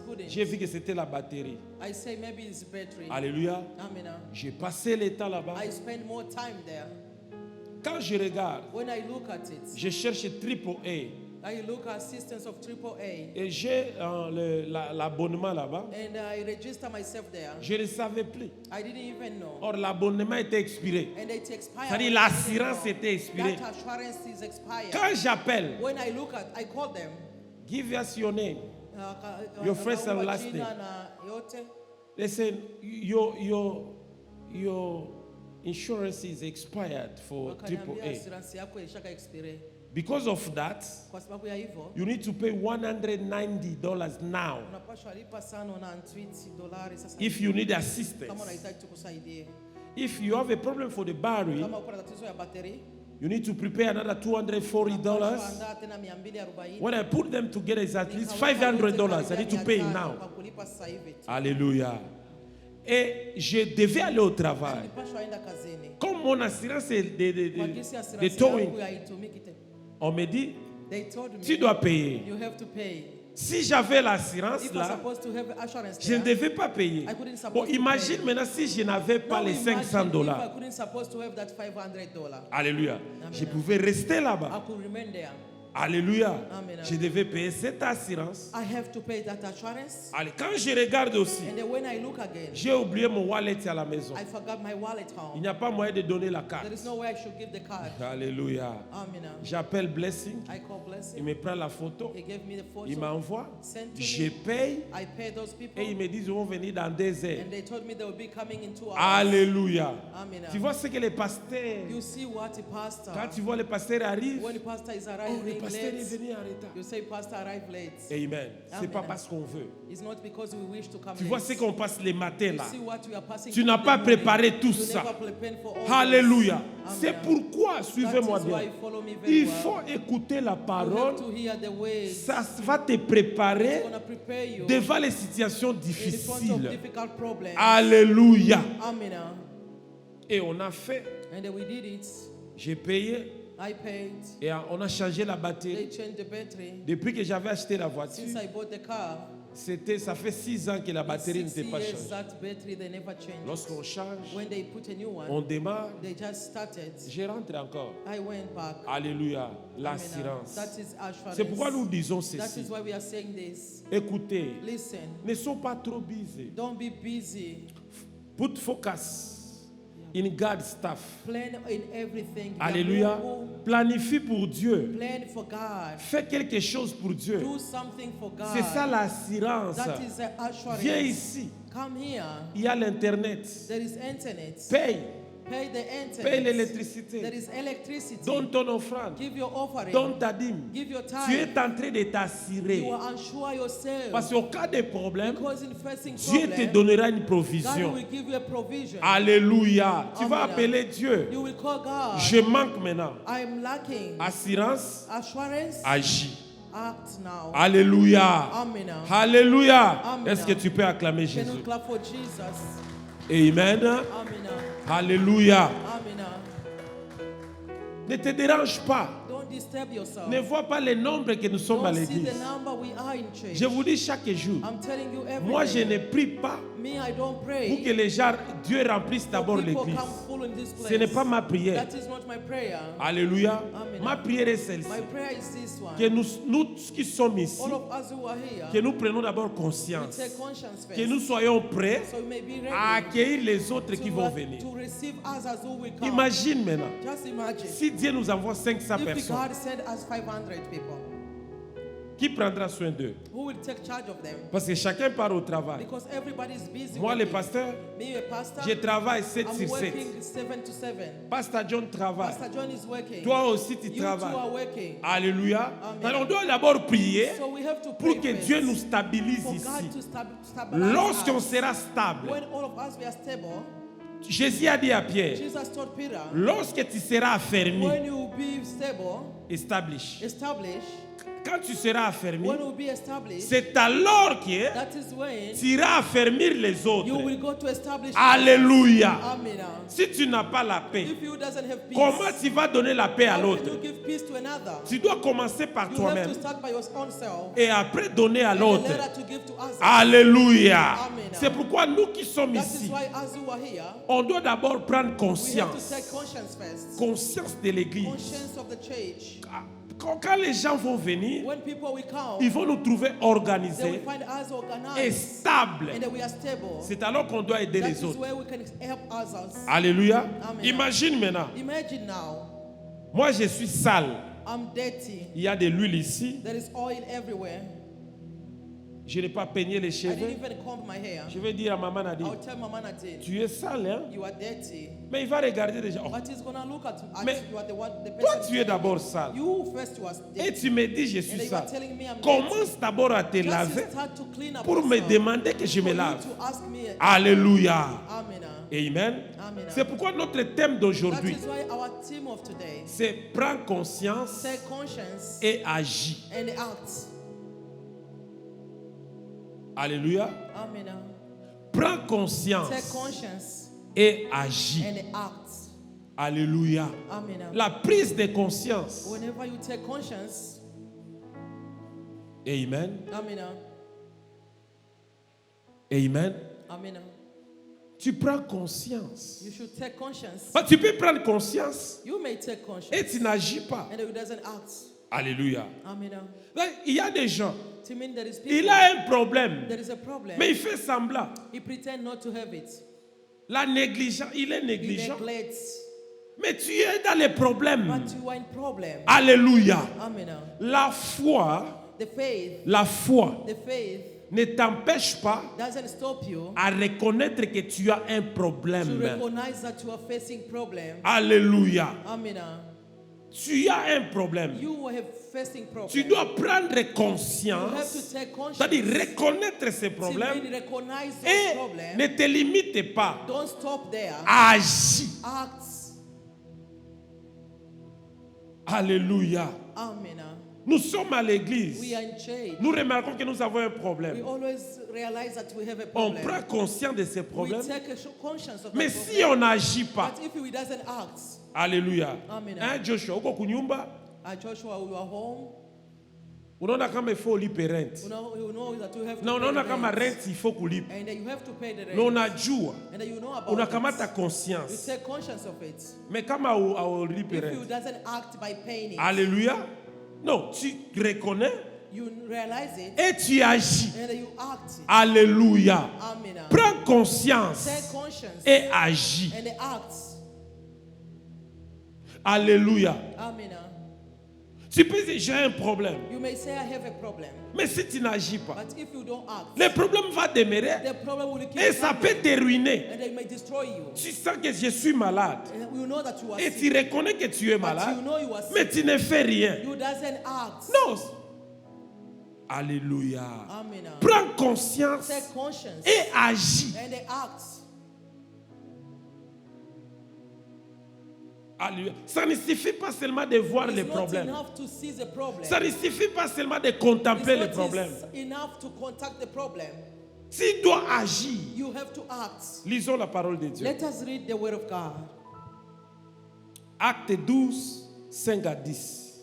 Speaker 1: couldn't.
Speaker 3: J'ai vu que c'était la batterie.
Speaker 1: I say maybe it's battery.
Speaker 3: Alléluia.
Speaker 1: Amina.
Speaker 3: J'ai passé le temps là-bas.
Speaker 1: I spend more time there.
Speaker 3: Quand je regarde,
Speaker 1: When I look at it,
Speaker 3: je cherche AAA.
Speaker 1: I look at assistance of AAA.
Speaker 3: Et j'ai l'abonnement là-bas.
Speaker 1: And I register myself there.
Speaker 3: Je ne savais plus.
Speaker 1: I didn't even know.
Speaker 3: Or, l'abonnement était expiré.
Speaker 1: And it expired.
Speaker 3: C'est-à-dire, l'assurance était expirée.
Speaker 1: That assurance is expired.
Speaker 3: Quand j'appelle,
Speaker 1: When I look at, I call them.
Speaker 3: give us your name. Your first and last name. Listen, your insurance is expired for AAA. Because of that,
Speaker 1: Kwa sababu ya hivyo,
Speaker 3: you need to pay $190 now
Speaker 1: unapaswa lipa sana na $20 sasa.
Speaker 3: if you need
Speaker 1: Kama
Speaker 3: assistance.
Speaker 1: unahitaji tukusaidie.
Speaker 3: If you have a problem for the battery,
Speaker 1: Kama uko na tatizo ya battery,
Speaker 3: you need to prepare another $240.
Speaker 1: andaa tena 240.
Speaker 3: When I put them together, it's at least
Speaker 1: Nikaweka wote
Speaker 3: $500. I need to pay
Speaker 1: karibia
Speaker 3: now.
Speaker 1: kwa kulipa sasa hivi tu.
Speaker 3: Alléluia. Et je devais aller au travail.
Speaker 1: Nilipaswa enda kazini.
Speaker 3: Comme mon assurance est
Speaker 1: Kwa gisi
Speaker 3: de
Speaker 1: assurance
Speaker 3: towing,
Speaker 1: yangu haitumiki tena.
Speaker 3: on me dit,
Speaker 1: They told me
Speaker 3: tu dois payer.
Speaker 1: you have to pay.
Speaker 3: Si j'avais l'assurance
Speaker 1: If I'm
Speaker 3: là,
Speaker 1: supposed to have assurance
Speaker 3: je ne
Speaker 1: there,
Speaker 3: devais pas payer.
Speaker 1: I couldn't
Speaker 3: Bon,
Speaker 1: supposed to
Speaker 3: imagine
Speaker 1: pay.
Speaker 3: maintenant si je n'avais pas
Speaker 1: Now
Speaker 3: les
Speaker 1: imagine if I
Speaker 3: $500.
Speaker 1: couldn't supposed to have that $500.
Speaker 3: Alléluia.
Speaker 1: Amen.
Speaker 3: Je pouvais rester
Speaker 1: I
Speaker 3: là-bas.
Speaker 1: could remain there.
Speaker 3: Alléluia.
Speaker 1: Amen.
Speaker 3: Je devais payer cette assurance.
Speaker 1: I have to pay that assurance.
Speaker 3: Allez, quand je regarde aussi,
Speaker 1: And then when I look again,
Speaker 3: j'ai oublié mon wallet à la maison.
Speaker 1: I forgot my wallet
Speaker 3: Il
Speaker 1: home.
Speaker 3: n'y a pas moyen de donner la
Speaker 1: There
Speaker 3: carte.
Speaker 1: is no way I should give the card.
Speaker 3: Alléluia.
Speaker 1: Amen.
Speaker 3: J'appelle Blessing.
Speaker 1: I call
Speaker 3: Il
Speaker 1: Blessing.
Speaker 3: me prend la photo.
Speaker 1: He gave me the
Speaker 3: Il
Speaker 1: photo.
Speaker 3: m'envoie.
Speaker 1: Sent to
Speaker 3: Je
Speaker 1: me.
Speaker 3: paye.
Speaker 1: I pay those people.
Speaker 3: Et ils me disent, ils vont venir dans 2 heures.
Speaker 1: And they told me they will be coming in 2 hours.
Speaker 3: Alléluia.
Speaker 1: Amen.
Speaker 3: Tu vois ce que les pasteurs,
Speaker 1: You see what the pastor,
Speaker 3: quand tu vois les pasteurs arrivent,
Speaker 1: when the pastor is
Speaker 3: oh, le
Speaker 1: arriving
Speaker 3: pasteur est
Speaker 1: late,
Speaker 3: venu en retard.
Speaker 1: you say pastor arrived late.
Speaker 3: Amen. C'est
Speaker 1: Amen.
Speaker 3: pas parce qu'on veut.
Speaker 1: It's not because we wish to come
Speaker 3: Tu vois
Speaker 1: late.
Speaker 3: ce qu'on passe les matins
Speaker 1: You
Speaker 3: là.
Speaker 1: see what we are passing
Speaker 3: Tu
Speaker 1: through
Speaker 3: n'as
Speaker 1: in
Speaker 3: pas
Speaker 1: the morning.
Speaker 3: préparé tout
Speaker 1: You
Speaker 3: ça.
Speaker 1: never prepared for all
Speaker 3: Alléluia.
Speaker 1: this.
Speaker 3: C'est
Speaker 1: Amen.
Speaker 3: pourquoi, suivez-moi
Speaker 1: That is why
Speaker 3: bien.
Speaker 1: you follow me very
Speaker 3: Il
Speaker 1: well.
Speaker 3: faut écouter la
Speaker 1: You have
Speaker 3: parole.
Speaker 1: to hear the words.
Speaker 3: Ça va te
Speaker 1: It's
Speaker 3: préparer
Speaker 1: going to prepare you
Speaker 3: devant les situations
Speaker 1: in front of
Speaker 3: difficiles.
Speaker 1: difficult problems.
Speaker 3: Alléluia.
Speaker 1: Amen.
Speaker 3: Et on a fait.
Speaker 1: And then we did it.
Speaker 3: J'ai payé
Speaker 1: I paid.
Speaker 3: et on a changé la
Speaker 1: They
Speaker 3: batterie.
Speaker 1: changed the battery.
Speaker 3: Depuis que j'avais acheté la
Speaker 1: Since
Speaker 3: voiture,
Speaker 1: I bought the car,
Speaker 3: ça fait 6 ans que la batterie
Speaker 1: 6
Speaker 3: n'était pas
Speaker 1: years
Speaker 3: changée.
Speaker 1: that battery they never changed.
Speaker 3: Lorsqu'on change,
Speaker 1: When they put a new one,
Speaker 3: on démarre,
Speaker 1: they just started.
Speaker 3: je rentre encore.
Speaker 1: I went back.
Speaker 3: Alléluia,
Speaker 1: Amen.
Speaker 3: l'assurance.
Speaker 1: That is assurance.
Speaker 3: C'est pourquoi nous disons
Speaker 1: That
Speaker 3: ceci.
Speaker 1: is why we are saying this.
Speaker 3: Écoutez,
Speaker 1: Listen,
Speaker 3: ne sois pas trop busy.
Speaker 1: don't be busy.
Speaker 3: Put focus in God's stuff.
Speaker 1: Plan in everything.
Speaker 3: Alléluia. Planifie pour Dieu.
Speaker 1: Plan for God.
Speaker 3: Fais quelque chose pour Dieu.
Speaker 1: Do something for God.
Speaker 3: C'est ça l'assurance.
Speaker 1: That is the assurance.
Speaker 3: Viens ici.
Speaker 1: Come here.
Speaker 3: Il y a l'Internet.
Speaker 1: There is internet.
Speaker 3: Paye.
Speaker 1: Pay the internet.
Speaker 3: Paye
Speaker 1: There
Speaker 3: l'électricité.
Speaker 1: is electricity.
Speaker 3: Donne ton offrande.
Speaker 1: Give your offering.
Speaker 3: Donne ta dîme.
Speaker 1: Give your
Speaker 3: Tu
Speaker 1: time.
Speaker 3: es en train de t'assurer.
Speaker 1: You will assure yourself.
Speaker 3: Parce qu'au cas des problèmes,
Speaker 1: Because in facing
Speaker 3: Dieu te
Speaker 1: problem,
Speaker 3: donnera une
Speaker 1: God
Speaker 3: provision.
Speaker 1: will give you a provision.
Speaker 3: Alléluia. Tu vas
Speaker 1: Amen.
Speaker 3: appeler Dieu.
Speaker 1: You will call God.
Speaker 3: Je manque maintenant.
Speaker 1: I am lacking.
Speaker 3: Assurance,
Speaker 1: Assurance.
Speaker 3: agis.
Speaker 1: Act now.
Speaker 3: Alléluia.
Speaker 1: Amen.
Speaker 3: Alléluia.
Speaker 1: Amen.
Speaker 3: Est-ce que tu peux acclamer
Speaker 1: Can
Speaker 3: Jésus?
Speaker 1: you clap for Jesus?
Speaker 3: Amen.
Speaker 1: Amen.
Speaker 3: Alléluia.
Speaker 1: Amen.
Speaker 3: Ne te dérange pas.
Speaker 1: Don't disturb yourself.
Speaker 3: Ne vois pas le nombre que nous sommes à
Speaker 1: Don't see
Speaker 3: l'église.
Speaker 1: the number we are in church.
Speaker 3: Je vous dis chaque jour,
Speaker 1: I'm telling you every
Speaker 3: moi je
Speaker 1: day.
Speaker 3: ne prie pas
Speaker 1: Me, I don't
Speaker 3: pour
Speaker 1: pray.
Speaker 3: que les gens, Dieu remplisse d'abord
Speaker 1: For people
Speaker 3: l'église.
Speaker 1: come full in this place.
Speaker 3: Ce n'est pas ma prière.
Speaker 1: That is not my prayer.
Speaker 3: Alléluia.
Speaker 1: Amen.
Speaker 3: Ma prière est celle-ci.
Speaker 1: My prayer is this one.
Speaker 3: Que nous qui sommes ici,
Speaker 1: All of us who are here,
Speaker 3: que nous prenions d'abord
Speaker 1: we
Speaker 3: conscience.
Speaker 1: take conscience first.
Speaker 3: Que nous soyons prêts
Speaker 1: So we may be
Speaker 3: à
Speaker 1: ready
Speaker 3: accueillir les autres qui vont venir.
Speaker 1: to receive us as who we come.
Speaker 3: Imagine maintenant,
Speaker 1: Just imagine.
Speaker 3: si Dieu nous envoie 500
Speaker 1: If
Speaker 3: personnes,
Speaker 1: God sent us 500 people,
Speaker 3: qui prendra soin d'eux?
Speaker 1: who will take charge of them?
Speaker 3: Parce que chacun part au travail.
Speaker 1: Because everybody is busy.
Speaker 3: Moi, le
Speaker 1: working.
Speaker 3: pasteur,
Speaker 1: Me, a pastor,
Speaker 3: je travaille 7
Speaker 1: I'm
Speaker 3: sur 7.
Speaker 1: working 7 to 7.
Speaker 3: Pasteur John travaille.
Speaker 1: Pastor John is working.
Speaker 3: Toi aussi, tu
Speaker 1: You too
Speaker 3: travailles.
Speaker 1: are working.
Speaker 3: Alléluia.
Speaker 1: Amen.
Speaker 3: Alors, on doit d'abord prier
Speaker 1: So we have to
Speaker 3: pour
Speaker 1: pray
Speaker 3: que
Speaker 1: first
Speaker 3: Dieu nous stabilise
Speaker 1: for
Speaker 3: ici.
Speaker 1: God to stabilize
Speaker 3: Lorsqu'on
Speaker 1: us.
Speaker 3: sera stable,
Speaker 1: When all of us were stable,
Speaker 3: Jésus a dit à Pierre,
Speaker 1: Jesus told Peter,
Speaker 3: lorsque tu seras affermi,
Speaker 1: when you will be stable,
Speaker 3: establish.
Speaker 1: establish,
Speaker 3: Quand tu seras affermi,
Speaker 1: when you will be established,
Speaker 3: c'est alors que
Speaker 1: that is when
Speaker 3: tu iras affermir les
Speaker 1: you
Speaker 3: autres.
Speaker 1: will go to establish.
Speaker 3: Alléluia.
Speaker 1: Amen.
Speaker 3: Si tu n'as pas la paix,
Speaker 1: If you doesn't have peace,
Speaker 3: comment tu vas donner la paix à
Speaker 1: how can
Speaker 3: l'autre?
Speaker 1: you give peace to another?
Speaker 3: Tu dois commencer par
Speaker 1: You have
Speaker 3: toi-même
Speaker 1: to start by your own self.
Speaker 3: et après donner à
Speaker 1: And
Speaker 3: l'autre.
Speaker 1: later to give to others.
Speaker 3: Alléluia.
Speaker 1: Amen.
Speaker 3: C'est pourquoi nous qui sommes
Speaker 1: That is
Speaker 3: ici,
Speaker 1: why as you are here,
Speaker 3: on doit d'abord prendre
Speaker 1: we have to
Speaker 3: conscience.
Speaker 1: take conscience first.
Speaker 3: Conscience de l'église.
Speaker 1: Conscience of the church.
Speaker 3: Quand les gens vont venir,
Speaker 1: When people will come,
Speaker 3: ils vont nous trouver
Speaker 1: they will
Speaker 3: organisés
Speaker 1: find us
Speaker 3: et
Speaker 1: organized
Speaker 3: stables.
Speaker 1: and that we are stable.
Speaker 3: C'est alors qu'on doit aider
Speaker 1: That
Speaker 3: les
Speaker 1: is
Speaker 3: autres.
Speaker 1: where we can help others.
Speaker 3: Alléluia.
Speaker 1: Amen.
Speaker 3: Imagine maintenant,
Speaker 1: Imagine now,
Speaker 3: moi je suis sale.
Speaker 1: I'm dirty.
Speaker 3: Il y a de l'huile ici.
Speaker 1: There is oil everywhere.
Speaker 3: Je n'ai pas peigné les
Speaker 1: I didn't
Speaker 3: cheveux.
Speaker 1: even comb my hair.
Speaker 3: Je vais dire à maman Nadine,
Speaker 1: I'll tell Mama Nadine,
Speaker 3: tu es sale, hein?
Speaker 1: you are dirty.
Speaker 3: Mais il va regarder déjà. Oh,
Speaker 1: But he's gonna look at
Speaker 3: Mais
Speaker 1: you are the one, the
Speaker 3: toi,
Speaker 1: person.
Speaker 3: tu es d'abord sale.
Speaker 1: You first you are
Speaker 3: Et
Speaker 1: dirty.
Speaker 3: tu me dis, je
Speaker 1: And
Speaker 3: suis
Speaker 1: then you are
Speaker 3: sale.
Speaker 1: telling me I'm
Speaker 3: Commence d'abord à te
Speaker 1: dirty.
Speaker 3: laver
Speaker 1: Just start to clean up
Speaker 3: pour me
Speaker 1: yourself.
Speaker 3: demander que je me
Speaker 1: For you
Speaker 3: lave.
Speaker 1: to ask me.
Speaker 3: Alléluia.
Speaker 1: Amen.
Speaker 3: Amen.
Speaker 1: Amen.
Speaker 3: C'est pourquoi notre thème
Speaker 1: That
Speaker 3: d'aujourd'hui,
Speaker 1: is why our theme of today,
Speaker 3: c'est prends conscience
Speaker 1: take conscience
Speaker 3: et agis.
Speaker 1: and act.
Speaker 3: Alléluia.
Speaker 1: Amen.
Speaker 3: Prends
Speaker 1: Take
Speaker 3: conscience
Speaker 1: conscience
Speaker 3: et agis.
Speaker 1: and act.
Speaker 3: Alléluia.
Speaker 1: Amen.
Speaker 3: La prise de conscience.
Speaker 1: Whenever you take conscience,
Speaker 3: Amen.
Speaker 1: amen.
Speaker 3: Amen.
Speaker 1: Amen.
Speaker 3: Tu prends conscience.
Speaker 1: You should take conscience.
Speaker 3: Ah, tu peux prendre conscience
Speaker 1: You may take conscience
Speaker 3: et tu n'agis pas.
Speaker 1: and it doesn't act.
Speaker 3: Alléluia.
Speaker 1: Amen.
Speaker 3: Là, il y a des gens,
Speaker 1: To mean there is
Speaker 3: il
Speaker 1: people,
Speaker 3: a un problème,
Speaker 1: there is a problem.
Speaker 3: mais il fait semblant.
Speaker 1: He pretend not to have it.
Speaker 3: La négligence, il est
Speaker 1: He
Speaker 3: négligent.
Speaker 1: neglects.
Speaker 3: Mais tu es dans les problèmes.
Speaker 1: But you are in problem.
Speaker 3: Alléluia.
Speaker 1: Amen.
Speaker 3: La foi,
Speaker 1: The faith,
Speaker 3: la foi
Speaker 1: the faith
Speaker 3: ne t'empêche pas
Speaker 1: doesn't stop you
Speaker 3: à reconnaître que tu as un
Speaker 1: to
Speaker 3: problème.
Speaker 1: recognize that you are facing problem.
Speaker 3: Alléluia.
Speaker 1: Amen.
Speaker 3: Tu as un problème.
Speaker 1: You have facing problem.
Speaker 3: Tu dois prendre
Speaker 1: You have
Speaker 3: conscience,
Speaker 1: to take conscience.
Speaker 3: c'est-à-dire reconnaître ces
Speaker 1: To
Speaker 3: problèmes
Speaker 1: really recognize those
Speaker 3: et
Speaker 1: problems.
Speaker 3: ne te limite pas.
Speaker 1: Don't stop there.
Speaker 3: Agis.
Speaker 1: Act.
Speaker 3: Alléluia.
Speaker 1: Amen.
Speaker 3: Nous sommes à
Speaker 1: We
Speaker 3: l'église.
Speaker 1: are in church.
Speaker 3: Nous remarquons que nous avons un
Speaker 1: We
Speaker 3: problème.
Speaker 1: always realize that we have a
Speaker 3: On
Speaker 1: problem.
Speaker 3: prend conscience de ces
Speaker 1: We
Speaker 3: problèmes.
Speaker 1: take a conscience of
Speaker 3: Mais
Speaker 1: that
Speaker 3: si
Speaker 1: problem.
Speaker 3: on n'agit pas,
Speaker 1: But if we doesn't act,
Speaker 3: alléluia.
Speaker 1: Amen.
Speaker 3: Hein, Joshua, uko kunyumba,
Speaker 1: Joshua, we are home.
Speaker 3: unaona kama il faut lipe rent.
Speaker 1: You know that you have to
Speaker 3: Na
Speaker 1: pay
Speaker 3: unaona
Speaker 1: the
Speaker 3: kama
Speaker 1: rent.
Speaker 3: rent il faut kulipa.
Speaker 1: And then you have to pay the rent.
Speaker 3: Na unajua,
Speaker 1: And then you know about
Speaker 3: unakamata
Speaker 1: it. You
Speaker 3: conscience.
Speaker 1: take conscience of it.
Speaker 3: Mais kama aulipe
Speaker 1: If you
Speaker 3: rent.
Speaker 1: doesn't act by paying it,
Speaker 3: Alléluia. Non, tu reconnais
Speaker 1: you realize it
Speaker 3: et tu agis.
Speaker 1: and then you act.
Speaker 3: Alléluia.
Speaker 1: Amen.
Speaker 3: Prends
Speaker 1: Take
Speaker 3: conscience
Speaker 1: conscience
Speaker 3: et agis.
Speaker 1: and act.
Speaker 3: Alléluia.
Speaker 1: Amen.
Speaker 3: Tu peux dire, j'ai un problème.
Speaker 1: You may say I have a problem,
Speaker 3: Mais si tu n'agis pas,
Speaker 1: but if you don't act,
Speaker 3: le problème va demeurer
Speaker 1: the problem will keep
Speaker 3: et ça peut
Speaker 1: coming,
Speaker 3: te ruiner.
Speaker 1: and it may destroy you.
Speaker 3: Tu sens que je suis malade
Speaker 1: And you know that you are
Speaker 3: et tu
Speaker 1: sick,
Speaker 3: reconnais que tu es
Speaker 1: but
Speaker 3: malade,
Speaker 1: you know you are
Speaker 3: mais
Speaker 1: sick.
Speaker 3: tu ne fais rien.
Speaker 1: You doesn't act.
Speaker 3: Non. Alléluia.
Speaker 1: Amen.
Speaker 3: Prends conscience
Speaker 1: Take conscience
Speaker 3: et agis.
Speaker 1: and act.
Speaker 3: Alléluia. Ça ne suffit pas seulement de voir les
Speaker 1: It's not
Speaker 3: problèmes.
Speaker 1: enough to see the problem.
Speaker 3: Ça ne suffit pas seulement de contempler les
Speaker 1: It's
Speaker 3: problèmes.
Speaker 1: not enough to contact the problem.
Speaker 3: S'il doit agir,
Speaker 1: You have to act.
Speaker 3: lisons la parole de Dieu.
Speaker 1: Let us read the word of God.
Speaker 3: Acte 12, 5 à 10.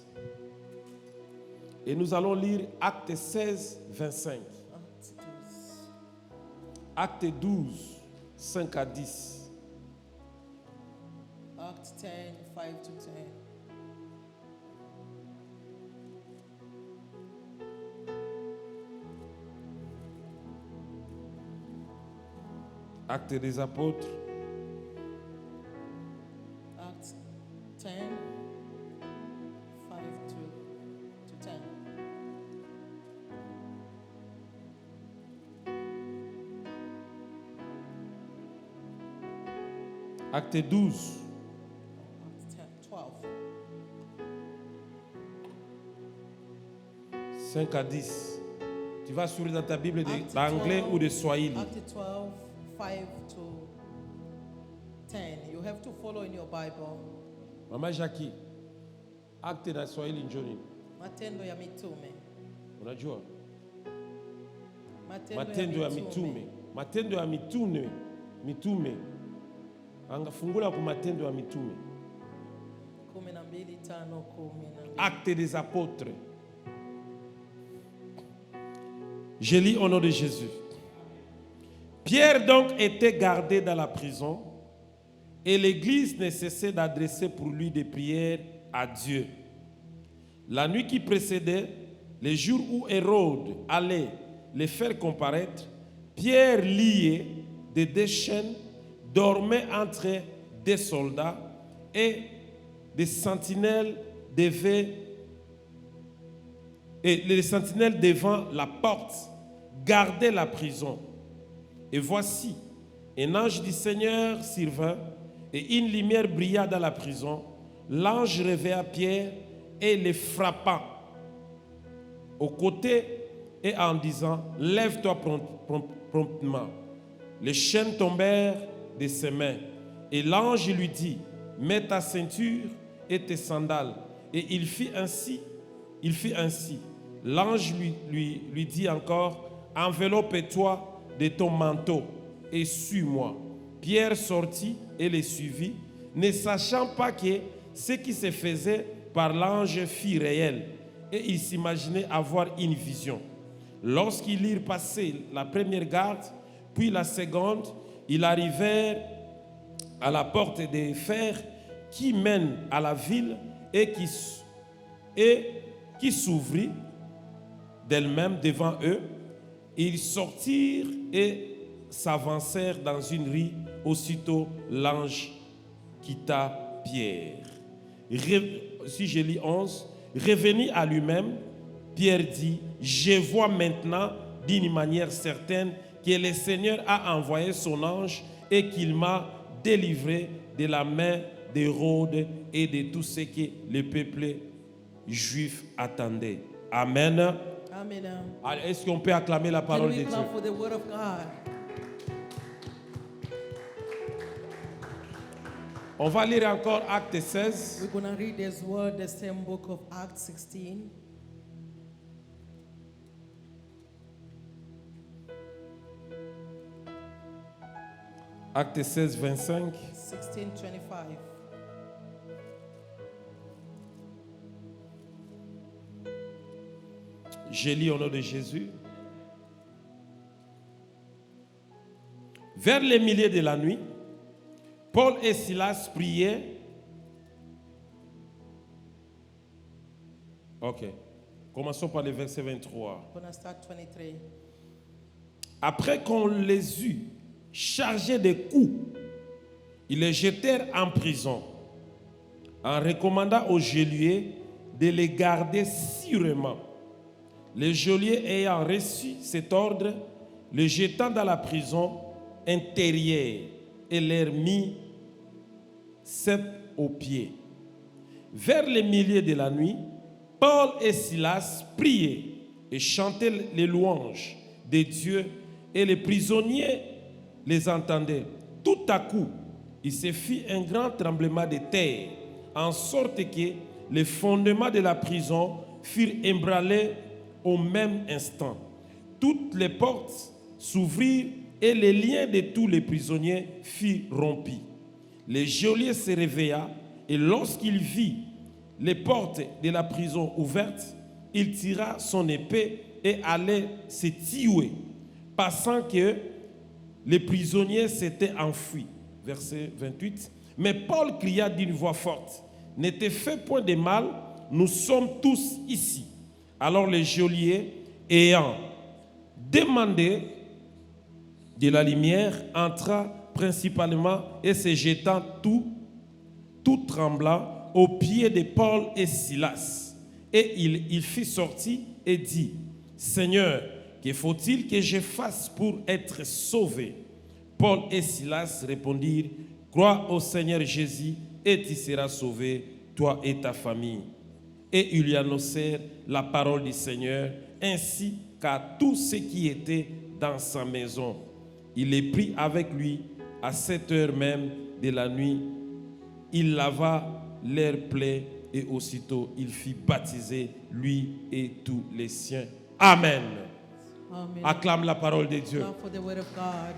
Speaker 3: Et nous allons lire Acte 16, 25. Acte 12, 5 à 10.
Speaker 1: Acts 10, 5 to 10.
Speaker 3: Acte des apôtres,
Speaker 1: Acts 10, 5 to 10.
Speaker 3: Acte 12,
Speaker 1: Acts 10, 12.
Speaker 3: 5 à 10. Tu vas sourire dans ta Bible
Speaker 1: Acte
Speaker 3: d'anglais
Speaker 1: 12,
Speaker 3: ou de Swahili.
Speaker 1: Acts 12, 5 to 10. You have to follow in your Bible.
Speaker 3: Mama Jackie, Acte na Swahili njoni.
Speaker 1: Matendo ya mitume.
Speaker 3: Unajua? Matendo ya mitume. Matendo ya mitume. Mitume. Angafungula ku matendo ya mitume.
Speaker 1: 12:5.
Speaker 3: Acte des apôtres. Je lis au nom de Jésus. Pierre donc était gardé dans la prison et l'église ne cessait d'adresser pour lui des prières à Dieu. La nuit qui précédait, les jours où Hérode allait les faire comparaître, Pierre, lié de deux chaînes, dormait entre des soldats et des sentinelles les sentinelles devant la porte gardaient la prison. Et voici, un ange du Seigneur survint et une lumière brilla dans la prison. L'ange réveilla Pierre et le frappa au côté et en disant, lève-toi promptement. Les chaînes tombèrent de ses mains. Et l'ange lui dit, mets ta ceinture et tes sandales. Et il fit ainsi. L'ange lui dit encore, enveloppe-toi de ton manteau et suis-moi. Pierre sortit et le suivit, ne sachant pas que ce qui se faisait par l'ange fut réel. Et il s'imaginait avoir une vision. Lorsqu'ils eurent passé la première garde, puis la seconde, ils arrivèrent à la porte de fer qui mène à la ville et qui s'ouvrit d'elle-même devant eux. Ils sortirent et s'avancèrent dans une rue. Aussitôt, l'ange quitta Pierre. Si je lis 11, revenu à lui-même, Pierre dit, je vois maintenant d'une manière certaine que le Seigneur a envoyé son ange et qu'il m'a délivré de la main d'Hérode et de tout ce que le peuple juif attendait. Amen.
Speaker 1: Amen.
Speaker 3: Alors, est-ce qu'on peut acclamer la
Speaker 1: Can
Speaker 3: parole
Speaker 1: we
Speaker 3: de Dieu?
Speaker 1: clap for the word of God?
Speaker 3: On va lire encore Acte 16.
Speaker 1: We're going to read this word, the same book of Acts 16.
Speaker 3: Acte 16, 25.
Speaker 1: 16:25.
Speaker 3: Je lis au nom de Jésus. Vers les milieux de la nuit, Paul et Silas priaient. Ok. Commençons par le verset 23.
Speaker 1: I'm going to start 23.
Speaker 3: Après qu'on les eut chargés de coups, ils les jetèrent en prison, en recommandant aux geôliers de les garder sûrement. Les geôliers ayant reçu cet ordre, les jetant dans la prison intérieure et les mit ceps aux pieds. Vers le milieu de la nuit, Paul et Silas priaient et chantaient les louanges de Dieu et les prisonniers les entendaient. Tout à coup, il se fit un grand tremblement de terre en sorte que les fondements de la prison furent ébranlés au même instant. Toutes les portes s'ouvrirent et les liens de tous les prisonniers furent rompus. Le geôlier se réveilla et lorsqu'il vit les portes de la prison ouvertes, il tira son épée et allait se tuer, pensant que les prisonniers s'étaient enfuis. Verset 28. Mais Paul cria d'une voix forte, « Ne te fais point de mal, nous sommes tous ici. » Alors le geôlier, ayant demandé de la lumière, entra principalement et se jetant tout tremblant aux pieds de Paul et Silas. Et il fit sortir et dit, « Seigneur, que faut-il que je fasse pour être sauvé? » Paul et Silas répondirent, « Crois au Seigneur Jésus et tu seras sauvé, toi et ta famille. » Et ils lui annoncèrent la parole du Seigneur, ainsi qu'à tous ceux qui étaient dans sa maison. Il les prit avec lui à 7 heures même de la nuit. Il lava leurs plaies et aussitôt il fit baptiser lui et tous les siens. Amen.
Speaker 1: Amen.
Speaker 3: Acclame la parole de Dieu.
Speaker 1: Now for the word of God.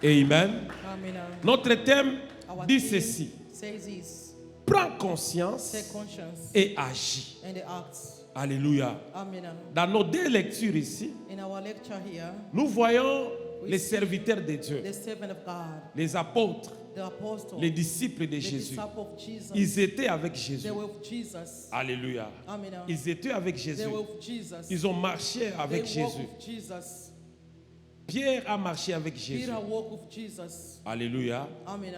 Speaker 3: Amen.
Speaker 1: Amen.
Speaker 3: Notre thème
Speaker 1: Our
Speaker 3: dit
Speaker 1: theme
Speaker 3: ceci.
Speaker 1: says this.
Speaker 3: Prends conscience
Speaker 1: Take conscience
Speaker 3: et agis.
Speaker 1: and the acts.
Speaker 3: Alléluia.
Speaker 1: Amen.
Speaker 3: Dans nos 2 lectures ici,
Speaker 1: In our lecture here,
Speaker 3: nous voyons les serviteurs de Dieu,
Speaker 1: the servant of God,
Speaker 3: les apôtres,
Speaker 1: the apostle,
Speaker 3: les disciples de
Speaker 1: the
Speaker 3: Jésus.
Speaker 1: disciple of Jesus,
Speaker 3: Ils étaient avec Jésus.
Speaker 1: they were with Jesus.
Speaker 3: Alléluia.
Speaker 1: Amen.
Speaker 3: Ils étaient avec Jésus.
Speaker 1: They were with Jesus.
Speaker 3: Ils ont marché avec
Speaker 1: They walked
Speaker 3: Jésus.
Speaker 1: with Jesus.
Speaker 3: Pierre a marché avec Jésus.
Speaker 1: Peter walked with Jesus.
Speaker 3: Alléluia.
Speaker 1: Amen.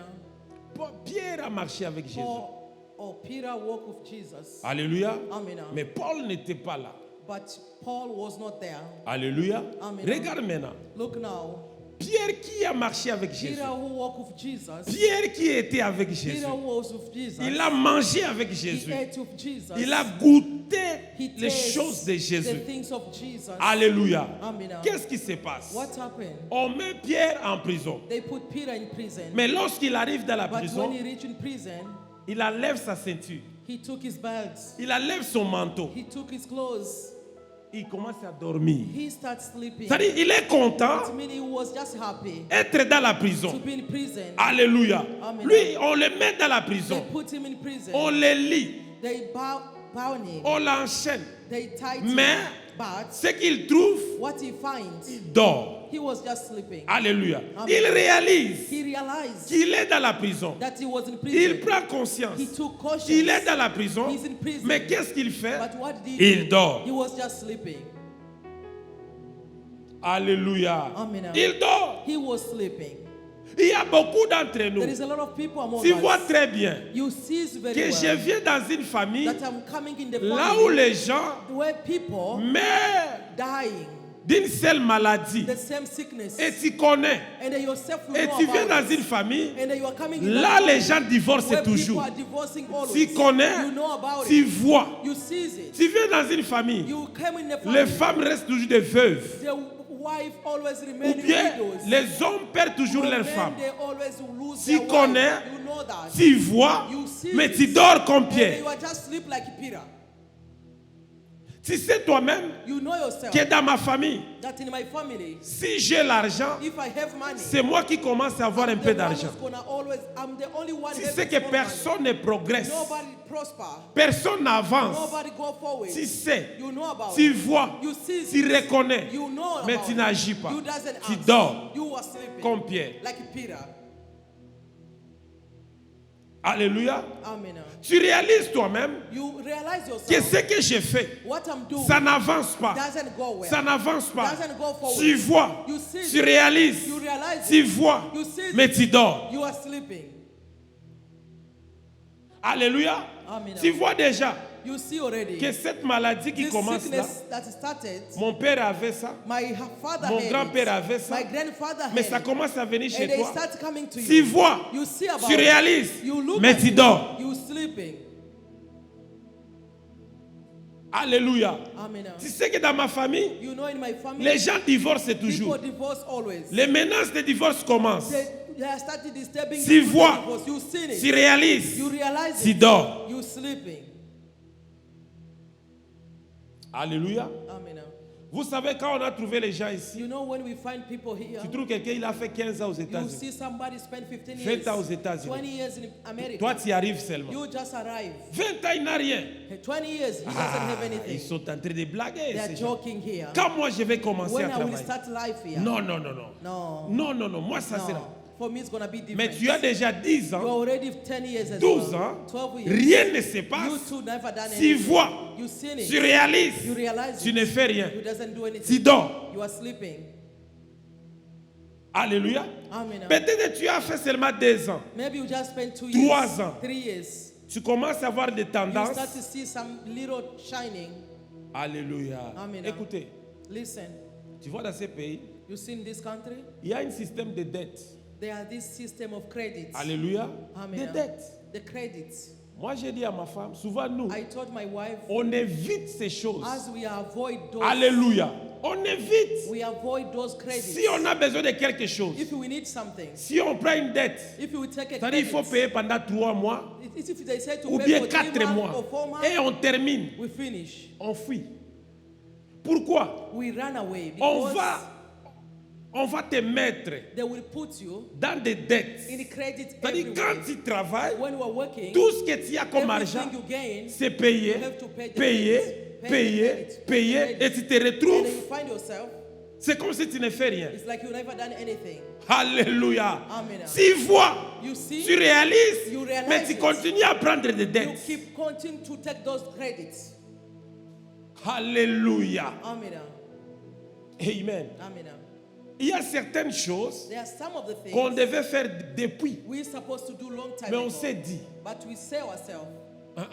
Speaker 3: Pierre a marché avec Jésus.
Speaker 1: Peter walked with Jesus.
Speaker 3: Alléluia.
Speaker 1: Amen.
Speaker 3: Mais Paul n'était pas là.
Speaker 1: But Paul was not there.
Speaker 3: Alléluia.
Speaker 1: Amen.
Speaker 3: Regarde maintenant.
Speaker 1: Look now.
Speaker 3: Pierre qui a marché avec Jésus.
Speaker 1: Peter who walked with Jesus.
Speaker 3: Pierre qui était avec Jésus.
Speaker 1: Peter was with Jesus.
Speaker 3: Il a mangé avec
Speaker 1: He
Speaker 3: Jésus.
Speaker 1: ate with Jesus.
Speaker 3: Il a goûté
Speaker 1: He
Speaker 3: les
Speaker 1: tasted
Speaker 3: choses de
Speaker 1: the
Speaker 3: Jésus.
Speaker 1: things of Jesus.
Speaker 3: Alléluia.
Speaker 1: Amen.
Speaker 3: Qu'est-ce qui se passe?
Speaker 1: What happened?
Speaker 3: On met Pierre en prison.
Speaker 1: They put Peter in prison.
Speaker 3: Mais lorsqu'il arrive dans la
Speaker 1: But
Speaker 3: prison,
Speaker 1: when he reached in prison,
Speaker 3: il enlève sa ceinture.
Speaker 1: he took his belt.
Speaker 3: Il enlève son manteau.
Speaker 1: He took his clothes.
Speaker 3: Il commence à dormir.
Speaker 1: He started sleeping.
Speaker 3: C'est-à-dire, il est content
Speaker 1: It means he was just happy
Speaker 3: d'être dans la
Speaker 1: to
Speaker 3: prison.
Speaker 1: be in prison.
Speaker 3: Alléluia.
Speaker 1: Amen.
Speaker 3: Lui, on le met dans la
Speaker 1: They
Speaker 3: prison.
Speaker 1: put him in prison.
Speaker 3: On le lit.
Speaker 1: They bound him.
Speaker 3: On l'enchaîne.
Speaker 1: They tied
Speaker 3: Mais
Speaker 1: him. But
Speaker 3: ce qu'il trouve,
Speaker 1: what he finds,
Speaker 3: il dort.
Speaker 1: he was just sleeping.
Speaker 3: Alléluia.
Speaker 1: Amen.
Speaker 3: Il réalise
Speaker 1: He realized
Speaker 3: qu'il est dans la prison.
Speaker 1: that he was in
Speaker 3: Il
Speaker 1: prison.
Speaker 3: prend conscience
Speaker 1: He took conscience.
Speaker 3: qu'il est dans la prison.
Speaker 1: He's in prison.
Speaker 3: Mais qu'est-ce qu'il fait?
Speaker 1: But what did he
Speaker 3: Il
Speaker 1: do?
Speaker 3: dort.
Speaker 1: He was just sleeping.
Speaker 3: Alléluia.
Speaker 1: Amen.
Speaker 3: Il dort.
Speaker 1: He was sleeping.
Speaker 3: Il y a beaucoup d'entre nous.
Speaker 1: There is a lot of people among
Speaker 3: Tu vois
Speaker 1: us.
Speaker 3: très bien
Speaker 1: You see very
Speaker 3: que je
Speaker 1: well
Speaker 3: viens dans une famille
Speaker 1: that I'm coming in the
Speaker 3: là où
Speaker 1: family
Speaker 3: les gens
Speaker 1: where people
Speaker 3: meurent
Speaker 1: dying
Speaker 3: d'une seule maladie.
Speaker 1: the same sickness,
Speaker 3: Et tu connais.
Speaker 1: and then yourself will
Speaker 3: Et
Speaker 1: know
Speaker 3: tu viens
Speaker 1: about
Speaker 3: dans
Speaker 1: it.
Speaker 3: une famille,
Speaker 1: And then you are coming in
Speaker 3: là
Speaker 1: that
Speaker 3: les
Speaker 1: family
Speaker 3: gens divorcent
Speaker 1: where people
Speaker 3: toujours.
Speaker 1: are divorcing always.
Speaker 3: Tu connais,
Speaker 1: You know about
Speaker 3: tu
Speaker 1: it.
Speaker 3: vois.
Speaker 1: You see it.
Speaker 3: Tu viens dans une famille,
Speaker 1: You come in the family.
Speaker 3: les femmes restent toujours des veuves.
Speaker 1: The wife always
Speaker 3: Ou
Speaker 1: remain
Speaker 3: bien
Speaker 1: widows.
Speaker 3: les hommes perdent toujours
Speaker 1: The
Speaker 3: leurs
Speaker 1: men,
Speaker 3: femmes.
Speaker 1: they always lose
Speaker 3: Tu
Speaker 1: their wife.
Speaker 3: connais,
Speaker 1: You know that.
Speaker 3: tu vois,
Speaker 1: You see
Speaker 3: mais
Speaker 1: it.
Speaker 3: tu dors comme
Speaker 1: And
Speaker 3: Pierre.
Speaker 1: you are just sleep like Peter.
Speaker 3: Tu sais toi-même
Speaker 1: You know yourself
Speaker 3: que dans ma famille,
Speaker 1: that in my family,
Speaker 3: si j'ai l'argent,
Speaker 1: if I have money,
Speaker 3: c'est moi qui commence à avoir un
Speaker 1: the
Speaker 3: peu
Speaker 1: one
Speaker 3: d'argent.
Speaker 1: who's gonna always, I'm the only one
Speaker 3: Tu
Speaker 1: having
Speaker 3: sais que
Speaker 1: small money.
Speaker 3: personne ne progresse,
Speaker 1: Nobody prosper.
Speaker 3: personne n'avance.
Speaker 1: Nobody go forward.
Speaker 3: Tu sais,
Speaker 1: You know about
Speaker 3: tu
Speaker 1: it.
Speaker 3: vois,
Speaker 1: You see
Speaker 3: tu
Speaker 1: it.
Speaker 3: reconnais,
Speaker 1: You know
Speaker 3: mais
Speaker 1: about
Speaker 3: tu
Speaker 1: it.
Speaker 3: n'agis pas.
Speaker 1: You doesn't
Speaker 3: Tu
Speaker 1: act.
Speaker 3: dors
Speaker 1: You are sleeping.
Speaker 3: comme Pierre.
Speaker 1: Like Peter.
Speaker 3: Alléluia.
Speaker 1: Amen.
Speaker 3: Tu réalises toi-même
Speaker 1: You realize
Speaker 3: que
Speaker 1: yourself.
Speaker 3: ce que j'ai fait,
Speaker 1: What I'm doing
Speaker 3: ça n'avance pas.
Speaker 1: doesn't go well.
Speaker 3: Ça n'avance pas.
Speaker 1: Doesn't go forward.
Speaker 3: Tu vois,
Speaker 1: You see
Speaker 3: tu
Speaker 1: it.
Speaker 3: réalises,
Speaker 1: You realize
Speaker 3: tu
Speaker 1: it.
Speaker 3: vois,
Speaker 1: You see it.
Speaker 3: mais tu dors.
Speaker 1: You are sleeping.
Speaker 3: Alléluia.
Speaker 1: Amen.
Speaker 3: Tu vois déjà
Speaker 1: You see already.
Speaker 3: que cette maladie qui
Speaker 1: This
Speaker 3: commence là,
Speaker 1: sickness that started,
Speaker 3: mon père avait ça,
Speaker 1: my father
Speaker 3: mon
Speaker 1: had
Speaker 3: grand-père
Speaker 1: it.
Speaker 3: avait ça,
Speaker 1: My grandfather
Speaker 3: mais
Speaker 1: had
Speaker 3: ça
Speaker 1: it.
Speaker 3: commence à venir
Speaker 1: And
Speaker 3: chez
Speaker 1: they
Speaker 3: toi.
Speaker 1: start coming to
Speaker 3: Tu
Speaker 1: you.
Speaker 3: vois,
Speaker 1: You see about
Speaker 3: tu
Speaker 1: it.
Speaker 3: réalises,
Speaker 1: You look
Speaker 3: mais
Speaker 1: at
Speaker 3: tu
Speaker 1: it.
Speaker 3: dors.
Speaker 1: You sleeping.
Speaker 3: Alléluia.
Speaker 1: Amen.
Speaker 3: Tu sais que dans ma famille,
Speaker 1: You know, in my family,
Speaker 3: les gens divorcent
Speaker 1: people
Speaker 3: toujours.
Speaker 1: divorce always.
Speaker 3: Les menaces de divorce commencent.
Speaker 1: The have started disturbing
Speaker 3: Tu
Speaker 1: the
Speaker 3: vois,
Speaker 1: because you seen it.
Speaker 3: tu réalises,
Speaker 1: You realize
Speaker 3: tu
Speaker 1: it.
Speaker 3: dors.
Speaker 1: You sleeping.
Speaker 3: Alléluia.
Speaker 1: Amen.
Speaker 3: Vous savez, quand on a trouvé les gens ici,
Speaker 1: You know when we find people here,
Speaker 3: tu trouves quelqu'un, il a fait 15 ans aux
Speaker 1: you
Speaker 3: États-Unis.
Speaker 1: see somebody spend 15
Speaker 3: 20
Speaker 1: years,
Speaker 3: ans aux États-Unis.
Speaker 1: 20 years in America.
Speaker 3: Toi, tu y arrives seulement.
Speaker 1: You just arrive.
Speaker 3: 20 ans, il n'a rien.
Speaker 1: 20 years, he doesn't
Speaker 3: Ah,
Speaker 1: have
Speaker 3: ils
Speaker 1: anything.
Speaker 3: sont en train de blaguer.
Speaker 1: They are
Speaker 3: ces gens.
Speaker 1: joking here.
Speaker 3: Quand moi, je vais commencer
Speaker 1: When
Speaker 3: à
Speaker 1: I will
Speaker 3: travailler.
Speaker 1: start life here.
Speaker 3: Non, non, non, non.
Speaker 1: No.
Speaker 3: Non, non, non. Moi, ça
Speaker 1: No.
Speaker 3: sera.
Speaker 1: For me, it's going to be different.
Speaker 3: Mais tu as déjà 10
Speaker 1: You're
Speaker 3: ans,
Speaker 1: already 10 years as
Speaker 3: 12
Speaker 1: well.
Speaker 3: ans.
Speaker 1: 12 years.
Speaker 3: Rien ne se
Speaker 1: You
Speaker 3: passe.
Speaker 1: too never done
Speaker 3: Tu
Speaker 1: anything.
Speaker 3: vois,
Speaker 1: You seen it.
Speaker 3: tu réalises,
Speaker 1: You realize
Speaker 3: tu
Speaker 1: it.
Speaker 3: ne fais rien.
Speaker 1: You doesn't do anything.
Speaker 3: Tu dors.
Speaker 1: You are sleeping.
Speaker 3: Alléluia.
Speaker 1: Amen.
Speaker 3: Peut-être que tu as fait seulement 2 ans.
Speaker 1: Maybe you just spent 2
Speaker 3: 3
Speaker 1: years.
Speaker 3: ans.
Speaker 1: 3 years.
Speaker 3: Tu commences à avoir des
Speaker 1: You
Speaker 3: tendances.
Speaker 1: start to see some little shining.
Speaker 3: Alléluia.
Speaker 1: Amen.
Speaker 3: Écoutez,
Speaker 1: Listen,
Speaker 3: tu vois dans ces pays,
Speaker 1: you see in this country,
Speaker 3: il y a un système de dette.
Speaker 1: there are this system of credit.
Speaker 3: Alléluia.
Speaker 1: Amen.
Speaker 3: Des dettes.
Speaker 1: The credit.
Speaker 3: Moi, j'ai dit à ma femme, souvent nous,
Speaker 1: I told my wife,
Speaker 3: on évite ces choses.
Speaker 1: as we avoid those,
Speaker 3: Alléluia. On évite.
Speaker 1: we avoid those credits.
Speaker 3: Si on a besoin de quelque chose,
Speaker 1: If we need something,
Speaker 3: si on prend une dette,
Speaker 1: if we take a
Speaker 3: c'est-à-dire il faut
Speaker 1: credit,
Speaker 3: payer pendant 3 mois
Speaker 1: if they say to
Speaker 3: ou
Speaker 1: pay
Speaker 3: bien
Speaker 1: for
Speaker 3: 4
Speaker 1: 3 months
Speaker 3: mois
Speaker 1: or 4 months,
Speaker 3: et on termine,
Speaker 1: we finish.
Speaker 3: on fuit. Pourquoi?
Speaker 1: We run away
Speaker 3: On
Speaker 1: because
Speaker 3: va te mettre
Speaker 1: they will put you
Speaker 3: dans des dettes.
Speaker 1: in the credit
Speaker 3: C'est-à-dire
Speaker 1: everywhere.
Speaker 3: quand tu travailles,
Speaker 1: When you are working,
Speaker 3: tout ce que tu as comme argent,
Speaker 1: everything you gain,
Speaker 3: c'est payer,
Speaker 1: you have to pay the
Speaker 3: payer,
Speaker 1: credit, pay the
Speaker 3: payer,
Speaker 1: credit,
Speaker 3: payer,
Speaker 1: pay the
Speaker 3: et tu te
Speaker 1: and then
Speaker 3: retrouves,
Speaker 1: you find yourself,
Speaker 3: c'est comme si tu ne fais rien.
Speaker 1: it's like you've never done anything.
Speaker 3: Alléluia.
Speaker 1: Amen.
Speaker 3: Tu vois,
Speaker 1: You see,
Speaker 3: tu réalises,
Speaker 1: You realize
Speaker 3: mais tu
Speaker 1: it.
Speaker 3: continues à prendre des
Speaker 1: you
Speaker 3: dettes.
Speaker 1: keep continuing to take those credits.
Speaker 3: Alléluia.
Speaker 1: Amen.
Speaker 3: Amen.
Speaker 1: Amen.
Speaker 3: Il y a certaines choses
Speaker 1: There are some of the things
Speaker 3: qu'on devait faire depuis,
Speaker 1: we're supposed to do long time
Speaker 3: mais on
Speaker 1: ago,
Speaker 3: s'est dit,
Speaker 1: but we say ourselves,
Speaker 3: ah,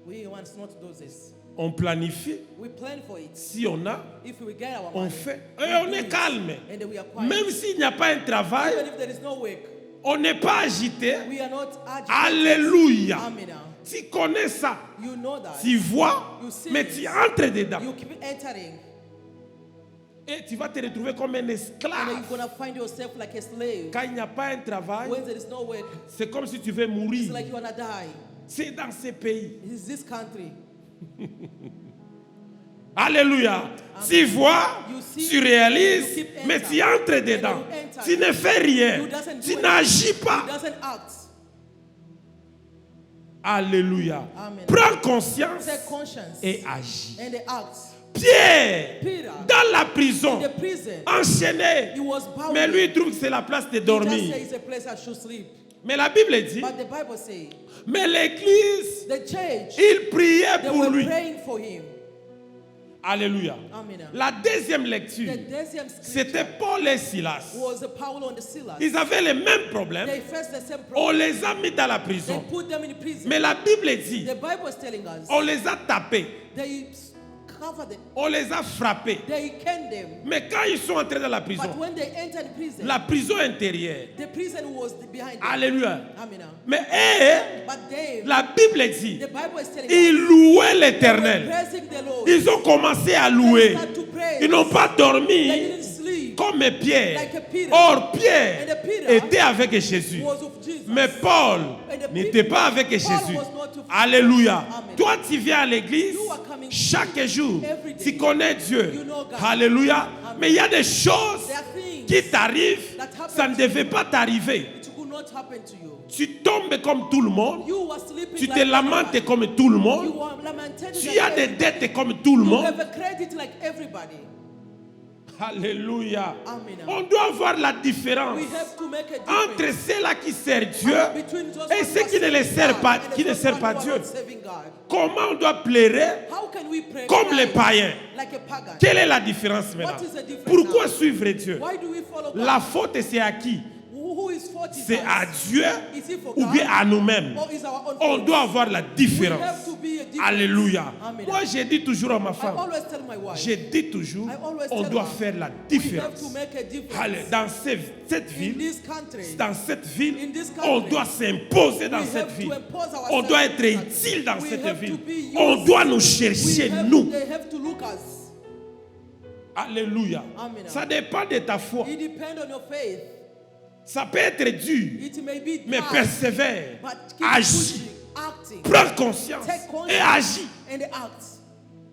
Speaker 1: we want not to do this.
Speaker 3: on planifie,
Speaker 1: We plan for it.
Speaker 3: si on a,
Speaker 1: If we get our
Speaker 3: on
Speaker 1: money,
Speaker 3: fait,
Speaker 1: we
Speaker 3: et on
Speaker 1: do
Speaker 3: est
Speaker 1: it.
Speaker 3: calme.
Speaker 1: And then we are quiet.
Speaker 3: Même s'il n'y a pas un travail,
Speaker 1: Even if there is no work,
Speaker 3: on n'est pas agité.
Speaker 1: we are not agitated.
Speaker 3: Alléluia.
Speaker 1: Amen.
Speaker 3: Tu connais ça,
Speaker 1: You know that.
Speaker 3: tu vois,
Speaker 1: You see
Speaker 3: mais
Speaker 1: it.
Speaker 3: tu entres dedans.
Speaker 1: You keep entering,
Speaker 3: Et tu vas te retrouver comme un
Speaker 1: and then
Speaker 3: esclave.
Speaker 1: you're gonna find yourself like a slave.
Speaker 3: Quand il n'y a pas un travail,
Speaker 1: When there is no work,
Speaker 3: c'est comme si tu veux
Speaker 1: it's
Speaker 3: mourir.
Speaker 1: like you wanna die.
Speaker 3: C'est dans ces pays.
Speaker 1: It's this country.
Speaker 3: Alléluia. Tu vois,
Speaker 1: You see,
Speaker 3: tu réalises,
Speaker 1: you keep
Speaker 3: mais
Speaker 1: enter.
Speaker 3: tu entres dedans.
Speaker 1: And you enter.
Speaker 3: Tu ne fais rien.
Speaker 1: You doesn't
Speaker 3: Tu
Speaker 1: do
Speaker 3: n'agis
Speaker 1: anything.
Speaker 3: pas.
Speaker 1: You doesn't act.
Speaker 3: Alléluia.
Speaker 1: Amen.
Speaker 3: Prends conscience
Speaker 1: Take conscience
Speaker 3: et agis.
Speaker 1: and they act.
Speaker 3: Pierre,
Speaker 1: Peter,
Speaker 3: dans la prison,
Speaker 1: in the prison,
Speaker 3: enchaîné.
Speaker 1: he was bound.
Speaker 3: Mais lui, il trouve que c'est la place de
Speaker 1: He just
Speaker 3: dormir.
Speaker 1: says it's a place I should sleep.
Speaker 3: Mais la Bible dit,
Speaker 1: But the Bible says
Speaker 3: mais l'église,
Speaker 1: the church,
Speaker 3: il priait
Speaker 1: they
Speaker 3: pour
Speaker 1: were
Speaker 3: lui.
Speaker 1: praying for him.
Speaker 3: Alléluia.
Speaker 1: Amen.
Speaker 3: La deuxième lecture,
Speaker 1: The deuxième scripture
Speaker 3: c'était Paul et Silas.
Speaker 1: was Paul and Silas.
Speaker 3: Ils avaient les mêmes problèmes.
Speaker 1: They faced the same
Speaker 3: On
Speaker 1: problem.
Speaker 3: les a mis dans la
Speaker 1: They
Speaker 3: prison.
Speaker 1: put them in prison.
Speaker 3: Mais la Bible dit,
Speaker 1: The Bible is telling us
Speaker 3: on les a tapés,
Speaker 1: they covered them.
Speaker 3: on les a frappés.
Speaker 1: They canned them.
Speaker 3: Mais quand ils sont entrés dans la prison,
Speaker 1: But when they entered prison,
Speaker 3: la prison intérieure,
Speaker 1: the prison was behind them.
Speaker 3: alléluia.
Speaker 1: Amen.
Speaker 3: Mais eux,
Speaker 1: But they,
Speaker 3: la Bible dit,
Speaker 1: the Bible is telling
Speaker 3: ils
Speaker 1: us,
Speaker 3: louaient
Speaker 1: they were
Speaker 3: l'Éternel.
Speaker 1: praising the Lord.
Speaker 3: Ils ont commencé à
Speaker 1: They
Speaker 3: louer.
Speaker 1: started to pray.
Speaker 3: Ils n'ont pas
Speaker 1: They
Speaker 3: dormi
Speaker 1: didn't sleep.
Speaker 3: comme Pierre.
Speaker 1: Like a Peter.
Speaker 3: Or, Pierre
Speaker 1: And Peter
Speaker 3: était avec Jésus.
Speaker 1: Was of Jesus.
Speaker 3: Mais Paul
Speaker 1: And
Speaker 3: n'était pas avec
Speaker 1: Paul
Speaker 3: Jésus.
Speaker 1: was not to-
Speaker 3: Alléluia.
Speaker 1: Amen.
Speaker 3: Toi, tu viens à l'église
Speaker 1: You are coming
Speaker 3: chaque jour.
Speaker 1: every day.
Speaker 3: Tu connais Dieu.
Speaker 1: You know God.
Speaker 3: Alléluia.
Speaker 1: Amen.
Speaker 3: Mais il y a des choses
Speaker 1: There are things
Speaker 3: qui t'arrivent.
Speaker 1: that happen
Speaker 3: Ça ne
Speaker 1: to
Speaker 3: devait
Speaker 1: you.
Speaker 3: pas t'arriver.
Speaker 1: It could not happen to you.
Speaker 3: Tu tombes comme tout le monde.
Speaker 1: You were sleeping
Speaker 3: Tu
Speaker 1: like
Speaker 3: te lamentes
Speaker 1: everybody.
Speaker 3: comme tout le
Speaker 1: You
Speaker 3: monde.
Speaker 1: were lamented
Speaker 3: Tu
Speaker 1: like
Speaker 3: as des
Speaker 1: everybody.
Speaker 3: dettes comme tout le
Speaker 1: You
Speaker 3: monde.
Speaker 1: have a credit like everybody.
Speaker 3: Alléluia.
Speaker 1: Amen.
Speaker 3: On doit voir la différence
Speaker 1: We have to make a
Speaker 3: entre
Speaker 1: difference
Speaker 3: ceux-là qui servent Dieu
Speaker 1: between those
Speaker 3: et
Speaker 1: who
Speaker 3: ceux
Speaker 1: are
Speaker 3: qui ne les
Speaker 1: serving
Speaker 3: servent
Speaker 1: God
Speaker 3: pas,
Speaker 1: and
Speaker 3: qui
Speaker 1: those
Speaker 3: ne servent
Speaker 1: who
Speaker 3: pas
Speaker 1: are
Speaker 3: Dieu.
Speaker 1: not serving God.
Speaker 3: Comment on doit pleurer
Speaker 1: How can we pray
Speaker 3: comme les
Speaker 1: like
Speaker 3: païens?
Speaker 1: a pagan?
Speaker 3: Quelle est la différence maintenant?
Speaker 1: What is the difference
Speaker 3: Pourquoi
Speaker 1: now?
Speaker 3: suivre Dieu?
Speaker 1: Why do we follow God?
Speaker 3: La faute, c'est à qui?
Speaker 1: Who is fault is
Speaker 3: C'est
Speaker 1: us?
Speaker 3: à Dieu
Speaker 1: Is it for
Speaker 3: ou
Speaker 1: God?
Speaker 3: bien à nous-mêmes?
Speaker 1: Or is our own
Speaker 3: On
Speaker 1: fault?
Speaker 3: doit avoir la
Speaker 1: We have
Speaker 3: différence.
Speaker 1: to be a difference.
Speaker 3: Alléluia.
Speaker 1: Amen.
Speaker 3: Moi, j'ai dit toujours à ma
Speaker 1: I
Speaker 3: femme,
Speaker 1: always tell my wife,
Speaker 3: j'ai dit toujours,
Speaker 1: I always
Speaker 3: on
Speaker 1: tell
Speaker 3: doit
Speaker 1: her,
Speaker 3: faire la
Speaker 1: we have
Speaker 3: différence.
Speaker 1: to make a difference.
Speaker 3: Allez, dans cette
Speaker 1: In
Speaker 3: ville,
Speaker 1: this country,
Speaker 3: dans cette ville,
Speaker 1: In this country,
Speaker 3: on doit s'imposer dans
Speaker 1: we
Speaker 3: cette
Speaker 1: have
Speaker 3: ville.
Speaker 1: to impose ourselves
Speaker 3: On doit
Speaker 1: in
Speaker 3: être
Speaker 1: this country.
Speaker 3: utile dans
Speaker 1: We
Speaker 3: cette
Speaker 1: have
Speaker 3: ville.
Speaker 1: to be
Speaker 3: On
Speaker 1: used.
Speaker 3: doit nous chercher, nous.
Speaker 1: They have to look us.
Speaker 3: Alléluia.
Speaker 1: Amen.
Speaker 3: Ça dépend de ta foi.
Speaker 1: It depends on your faith.
Speaker 3: Ça peut être dur,
Speaker 1: It may be
Speaker 3: mais
Speaker 1: tough,
Speaker 3: persévère,
Speaker 1: but keep
Speaker 3: agis,
Speaker 1: pushing, acting.
Speaker 3: prends conscience
Speaker 1: Take conscience
Speaker 3: et agis.
Speaker 1: and act.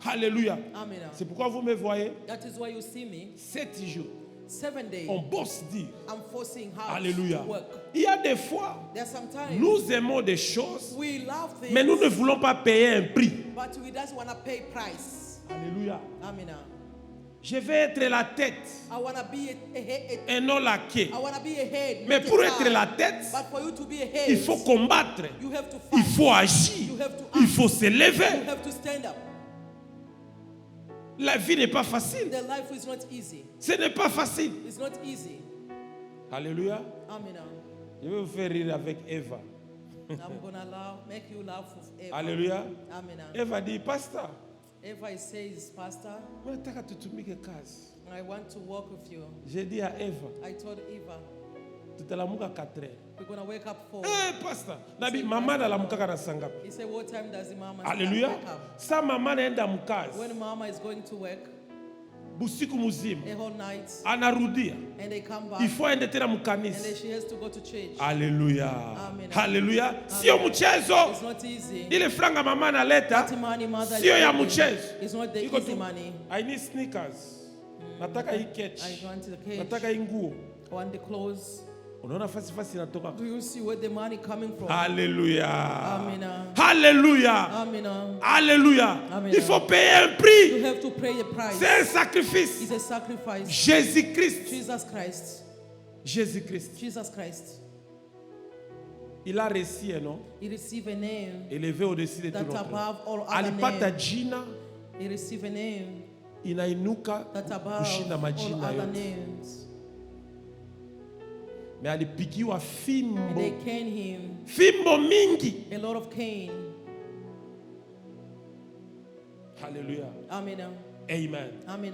Speaker 3: Alléluia.
Speaker 1: Amen.
Speaker 3: C'est pourquoi vous me voyez,
Speaker 1: That is why you see me
Speaker 3: 7 jours,
Speaker 1: 7 days.
Speaker 3: on bosse dire.
Speaker 1: I'm forcing hard
Speaker 3: Alléluia.
Speaker 1: to work.
Speaker 3: Il y a des fois,
Speaker 1: There's sometimes
Speaker 3: nous aimons des choses,
Speaker 1: we love things,
Speaker 3: mais nous ne voulons pas payer un prix.
Speaker 1: but we just want to pay price.
Speaker 3: Alléluia.
Speaker 1: Amen.
Speaker 3: Je vais être la tête
Speaker 1: I want to be a head.
Speaker 3: et non la queue.
Speaker 1: I want to be a head.
Speaker 3: Mais
Speaker 1: not a
Speaker 3: pour
Speaker 1: tail.
Speaker 3: être la tête,
Speaker 1: But for you to be a head,
Speaker 3: il faut combattre,
Speaker 1: you have to
Speaker 3: il
Speaker 1: fight.
Speaker 3: faut agir,
Speaker 1: You have to act.
Speaker 3: il faut se
Speaker 1: You
Speaker 3: lever.
Speaker 1: have to stand up.
Speaker 3: La vie n'est pas facile.
Speaker 1: The life is not easy.
Speaker 3: Ce n'est pas facile.
Speaker 1: It's not easy.
Speaker 3: Alléluia.
Speaker 1: Amen.
Speaker 3: Je vais vous faire rire avec Eva.
Speaker 1: I'm gonna make you laugh with Eva.
Speaker 3: Alléluia.
Speaker 1: Amen.
Speaker 3: Eva dit, Pastor,
Speaker 1: Eva says, Pastor,
Speaker 3: nataka tutumike kazi.
Speaker 1: I want to walk with you.
Speaker 3: J'ai dit à Eva,
Speaker 1: I told Eva,
Speaker 3: tutalamuka 4 heures.
Speaker 1: we're gonna wake up 4.
Speaker 3: Pastor, nabi mama analamuka na sanga.
Speaker 1: He said, what time does the mama
Speaker 3: Alléluia.
Speaker 1: wake up?
Speaker 3: Sa mama anaenda mkazi
Speaker 1: When mama is going to work
Speaker 3: busiku mzima,
Speaker 1: a whole night
Speaker 3: anarudia,
Speaker 1: and they come back
Speaker 3: il faut aende tena
Speaker 1: and
Speaker 3: mkanisa.
Speaker 1: then she has to go to church.
Speaker 3: Alléluia.
Speaker 1: Amen.
Speaker 3: Haleluya. Sio mchezo.
Speaker 1: It's not easy.
Speaker 3: Ile franga mama analeta
Speaker 1: That money mother is
Speaker 3: sio ya
Speaker 1: getting
Speaker 3: mchezo.
Speaker 1: is not the
Speaker 3: Iko
Speaker 1: easy
Speaker 3: tu,
Speaker 1: money.
Speaker 3: I need sneakers. Nataka hii
Speaker 1: I
Speaker 3: catch.
Speaker 1: want the cage.
Speaker 3: Nataka hii nguo.
Speaker 1: I want the clothes.
Speaker 3: Unaona fasi inatoka.
Speaker 1: Do you see where the money coming from?
Speaker 3: Alléluia.
Speaker 1: Amen.
Speaker 3: Alléluia.
Speaker 1: Amen.
Speaker 3: Alléluia.
Speaker 1: Amen.
Speaker 3: Il faut payer un prix.
Speaker 1: You have to pay a price.
Speaker 3: C'est un sacrifice.
Speaker 1: It's a sacrifice.
Speaker 3: Jésus-Christ.
Speaker 1: Jesus Christ.
Speaker 3: Jésus-Christ.
Speaker 1: Jesus Christ.
Speaker 3: Il a reçu un nom
Speaker 1: He received a name
Speaker 3: élevé au-dessus de tout
Speaker 1: that
Speaker 3: notre.
Speaker 1: above all other
Speaker 3: Alipata
Speaker 1: names.
Speaker 3: jina
Speaker 1: He received a name
Speaker 3: inainuka
Speaker 1: that above
Speaker 3: kushinda
Speaker 1: all
Speaker 3: majina
Speaker 1: other
Speaker 3: yote.
Speaker 1: names.
Speaker 3: Mais alipigiwa
Speaker 1: And
Speaker 3: fimbo.
Speaker 1: they caned him
Speaker 3: Fimbo mingi.
Speaker 1: a lot of cane.
Speaker 3: Alléluia.
Speaker 1: Amen.
Speaker 3: Amen.
Speaker 1: Amen.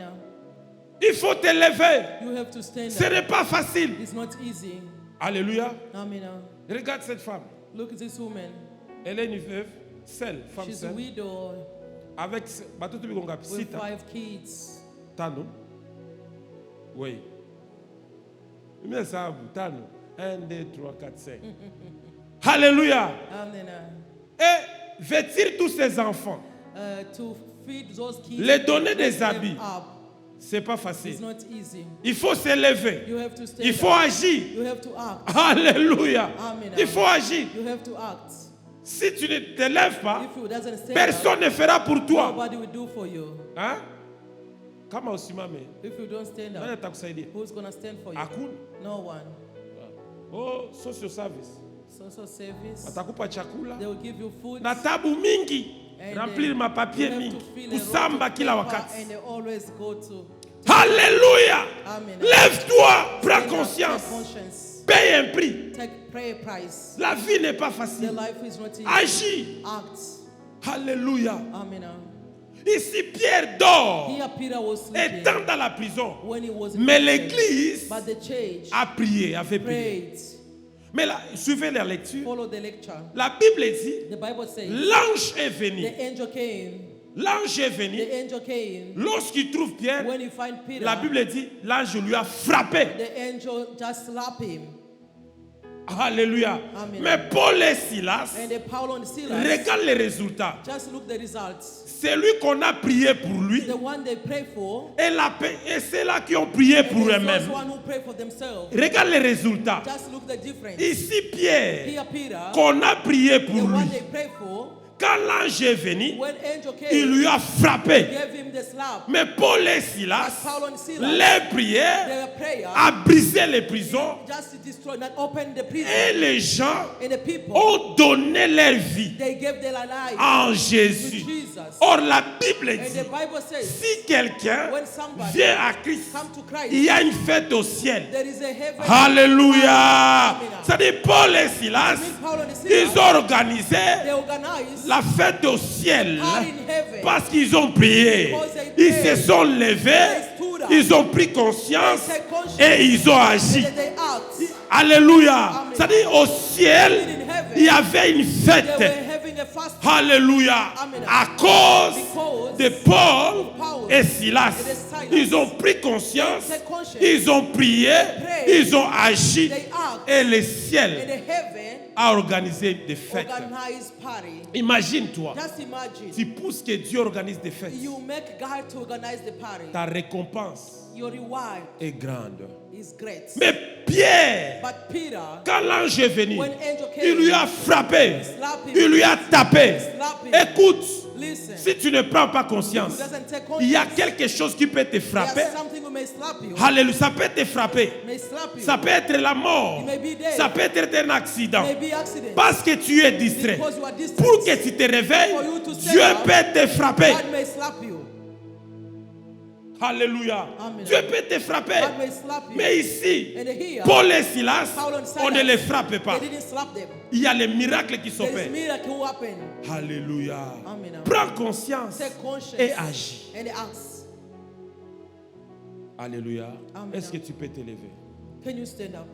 Speaker 3: Il faut te lever.
Speaker 1: You have to stand
Speaker 3: Ce
Speaker 1: up.
Speaker 3: n'est pas facile.
Speaker 1: It's not easy.
Speaker 3: Alléluia.
Speaker 1: Amen.
Speaker 3: Regarde cette femme.
Speaker 1: Look at this woman.
Speaker 3: Elle est une veuve, seule, femme
Speaker 1: She's a
Speaker 3: seule.
Speaker 1: widow
Speaker 3: Avec batoto bikonga
Speaker 1: with
Speaker 3: sita
Speaker 1: 5 kids.
Speaker 3: tano. Oui. Mais ça tano. 1 2 3 4 5. Alléluia.
Speaker 1: Amen.
Speaker 3: Et vêtir tous ces enfants,
Speaker 1: To feed those kids.
Speaker 3: les donner des
Speaker 1: raise them
Speaker 3: habits,
Speaker 1: up.
Speaker 3: c'est pas
Speaker 1: It's
Speaker 3: facile.
Speaker 1: not easy.
Speaker 3: Il faut se lever.
Speaker 1: You have to stand
Speaker 3: Il faut
Speaker 1: up.
Speaker 3: agir.
Speaker 1: You have to act.
Speaker 3: Alléluia.
Speaker 1: Amen.
Speaker 3: Il faut agir.
Speaker 1: You have to act.
Speaker 3: Si tu ne te lèves pas,
Speaker 1: If you doesn't stand
Speaker 3: personne ne fera pour
Speaker 1: up,
Speaker 3: toi.
Speaker 1: nobody will do for you.
Speaker 3: Hein? Kama usimame,
Speaker 1: If you don't stand
Speaker 3: nani
Speaker 1: up,
Speaker 3: atakusaidia?
Speaker 1: who's gonna stand for you?
Speaker 3: Hakuna.
Speaker 1: No one.
Speaker 3: Oh, social service.
Speaker 1: Social service.
Speaker 3: Watakupa chakula
Speaker 1: They will give you food.
Speaker 3: na tabu mingi,
Speaker 1: And
Speaker 3: remplir
Speaker 1: then
Speaker 3: mapapier
Speaker 1: you have
Speaker 3: mingi,
Speaker 1: to fill a
Speaker 3: kusamba
Speaker 1: lot of
Speaker 3: kila
Speaker 1: paper,
Speaker 3: wakati.
Speaker 1: and they always go to.
Speaker 3: Alléluia.
Speaker 1: Amen.
Speaker 3: Lève-toi, prends
Speaker 1: Stand up,
Speaker 3: conscience,
Speaker 1: take conscience.
Speaker 3: paye un prix.
Speaker 1: Pay a price.
Speaker 3: La vie n'est pas
Speaker 1: The
Speaker 3: facile.
Speaker 1: life is not easy.
Speaker 3: Agis.
Speaker 1: Act.
Speaker 3: Alléluia.
Speaker 1: Amen.
Speaker 3: Ici, Pierre dort,
Speaker 1: Here Peter was sleeping
Speaker 3: étant dans la prison.
Speaker 1: when he was in
Speaker 3: Mais
Speaker 1: prison.
Speaker 3: l'église
Speaker 1: But the church
Speaker 3: a prié, avait prié.
Speaker 1: prayed.
Speaker 3: Mais là, suivez la lecture.
Speaker 1: Follow the lecture.
Speaker 3: La Bible dit,
Speaker 1: The Bible says
Speaker 3: l'ange est venu.
Speaker 1: the angel came.
Speaker 3: L'ange est venu.
Speaker 1: The angel came.
Speaker 3: Lorsqu'il trouve Pierre,
Speaker 1: When he find Peter,
Speaker 3: la Bible dit, l'ange lui a frappé.
Speaker 1: the angel just slapped him.
Speaker 3: Alléluia.
Speaker 1: Amen.
Speaker 3: Mais Paul et Silas,
Speaker 1: And the Paul and Silas,
Speaker 3: regarde les résultats.
Speaker 1: just look the results.
Speaker 3: C'est lui qu'on a prié pour lui.
Speaker 1: The one they pray for,
Speaker 3: Et c'est là qui ont prié
Speaker 1: and
Speaker 3: pour
Speaker 1: there's
Speaker 3: eux-mêmes.
Speaker 1: those one who pray for themselves.
Speaker 3: Regarde les résultats.
Speaker 1: Just look the difference.
Speaker 3: Ici, Pierre,
Speaker 1: Here Peter,
Speaker 3: qu'on a prié
Speaker 1: the
Speaker 3: pour
Speaker 1: one
Speaker 3: lui.
Speaker 1: they pray for,
Speaker 3: Quand l'ange est venu,
Speaker 1: when angel
Speaker 3: il
Speaker 1: came,
Speaker 3: lui a frappé.
Speaker 1: gave him the slap.
Speaker 3: Mais Paul et Silas,
Speaker 1: But Paul and Silas,
Speaker 3: les prières
Speaker 1: their prayer
Speaker 3: a brisé les prisons
Speaker 1: just to destroy, not open the prison.
Speaker 3: et les gens
Speaker 1: And the people,
Speaker 3: ont donné leur vie
Speaker 1: they gave their life
Speaker 3: en
Speaker 1: to
Speaker 3: Jésus.
Speaker 1: Jesus.
Speaker 3: Or, la Bible
Speaker 1: And
Speaker 3: dit,
Speaker 1: the Bible says,
Speaker 3: si quelqu'un
Speaker 1: when somebody
Speaker 3: vient à Christ,
Speaker 1: come to Christ,
Speaker 3: il y a une fête au ciel.
Speaker 1: there is a heaven.
Speaker 3: Alléluia.
Speaker 1: Amen.
Speaker 3: C'est-à-dire Paul et Silas,
Speaker 1: Mean Paul and
Speaker 3: ils
Speaker 1: Silas,
Speaker 3: ont organisé
Speaker 1: they organize
Speaker 3: la fête au ciel
Speaker 1: party in heaven.
Speaker 3: parce qu'ils ont prié. Ils se sont levés, ils ont pris conscience et ils ont agi.
Speaker 1: And they act.
Speaker 3: Alléluia.
Speaker 1: Amen.
Speaker 3: C'est-à-dire au ciel,
Speaker 1: In heaven,
Speaker 3: il y avait une
Speaker 1: they were
Speaker 3: fête.
Speaker 1: having a the first
Speaker 3: Alléluia.
Speaker 1: Amen.
Speaker 3: À cause
Speaker 1: Because
Speaker 3: de Paul
Speaker 1: Paul
Speaker 3: et Silas,
Speaker 1: and Silas,
Speaker 3: ils ont pris conscience,
Speaker 1: they take conscience,
Speaker 3: ils ont prié,
Speaker 1: prayed,
Speaker 3: ils ont agi,
Speaker 1: they act,
Speaker 3: et le
Speaker 1: and
Speaker 3: ciel
Speaker 1: the heaven
Speaker 3: a organisé des fêtes.
Speaker 1: organized party.
Speaker 3: Imagine-toi,
Speaker 1: Just imagine,
Speaker 3: tu pousses que Dieu organise des fêtes.
Speaker 1: you make God to organize the party.
Speaker 3: Ta récompense
Speaker 1: Your reward
Speaker 3: est grande.
Speaker 1: is great.
Speaker 3: Mais Pierre,
Speaker 1: But Peter,
Speaker 3: quand l'ange est venu,
Speaker 1: when angel came,
Speaker 3: il lui a frappé,
Speaker 1: slap him,
Speaker 3: il lui a tapé.
Speaker 1: slap him.
Speaker 3: Écoute,
Speaker 1: Listen,
Speaker 3: si tu ne prends pas conscience,
Speaker 1: who doesn't take
Speaker 3: il y a
Speaker 1: conscience,
Speaker 3: quelque chose qui peut te frapper.
Speaker 1: there's something who may slap you,
Speaker 3: Alléluia, ça peut te frapper.
Speaker 1: may slap you,
Speaker 3: Ça peut être la mort.
Speaker 1: It may be death.
Speaker 3: Ça peut être un accident.
Speaker 1: may be accident,
Speaker 3: Parce que tu es distrait.
Speaker 1: because you are distant.
Speaker 3: Pour que tu te réveilles,
Speaker 1: For you to stand
Speaker 3: Dieu
Speaker 1: up,
Speaker 3: peut te frapper.
Speaker 1: God may slap you.
Speaker 3: Alléluia.
Speaker 1: Amen.
Speaker 3: Dieu peut te frapper.
Speaker 1: God may slap you.
Speaker 3: Mais ici,
Speaker 1: And here,
Speaker 3: Paul et Silas,
Speaker 1: Paul and Silas,
Speaker 3: on ne les frappe pas.
Speaker 1: they didn't slap them.
Speaker 3: Il y a les miracles qui
Speaker 1: There's
Speaker 3: s'opèrent.
Speaker 1: miracle who happened.
Speaker 3: Alléluia.
Speaker 1: Amen.
Speaker 3: Prends conscience
Speaker 1: Take conscience
Speaker 3: et agis.
Speaker 1: and acts.
Speaker 3: Alléluia.
Speaker 1: Amen.
Speaker 3: Est-ce que tu peux te lever?
Speaker 1: Can you stand up?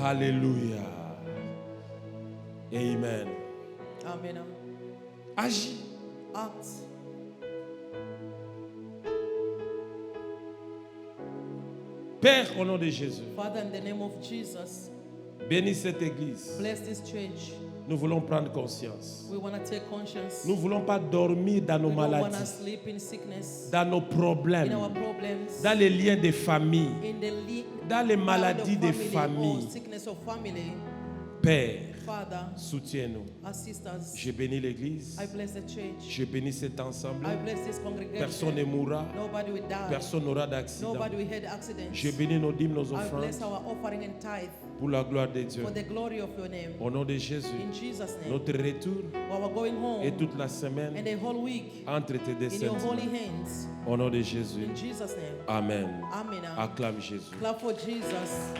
Speaker 3: Alléluia. Amen.
Speaker 1: Amen.
Speaker 3: Agis.
Speaker 1: Act.
Speaker 3: Père, au nom de Jésus,
Speaker 1: Father, in the name of Jesus,
Speaker 3: bénis cette église.
Speaker 1: bless this church.
Speaker 3: Nous voulons prendre conscience.
Speaker 1: We want to take conscience.
Speaker 3: Nous ne voulons pas dormir dans nos
Speaker 1: We don't want to
Speaker 3: maladies,
Speaker 1: sleep in sickness,
Speaker 3: dans nos
Speaker 1: in
Speaker 3: problèmes,
Speaker 1: our problems,
Speaker 3: dans les liens de famille,
Speaker 1: in the
Speaker 3: dans les maladies de famille.
Speaker 1: or sickness of family.
Speaker 3: Père,
Speaker 1: Father,
Speaker 3: soutiens-nous.
Speaker 1: assist us.
Speaker 3: Je bénis l'église.
Speaker 1: I bless the church.
Speaker 3: Je bénis cet ensemble.
Speaker 1: I bless this congregation.
Speaker 3: Personne ne mourra.
Speaker 1: Nobody will die.
Speaker 3: Personne n'aura d'accident.
Speaker 1: Nobody will have accidents.
Speaker 3: Je bénis nos dîmes, nos
Speaker 1: I
Speaker 3: offrandes
Speaker 1: bless our offering and tithe
Speaker 3: pour la gloire de Dieu.
Speaker 1: for the glory of your name.
Speaker 3: Au nom de Jésus,
Speaker 1: In Jesus' name.
Speaker 3: notre retour
Speaker 1: While we're going home
Speaker 3: et toute la semaine
Speaker 1: and the whole week
Speaker 3: entre tes deux
Speaker 1: in your holy
Speaker 3: saintes.
Speaker 1: hands.
Speaker 3: Au nom de Jésus.
Speaker 1: In Jesus' name.
Speaker 3: Amen.
Speaker 1: Amen.
Speaker 3: Acclame Jésus.
Speaker 1: Clap for Jesus.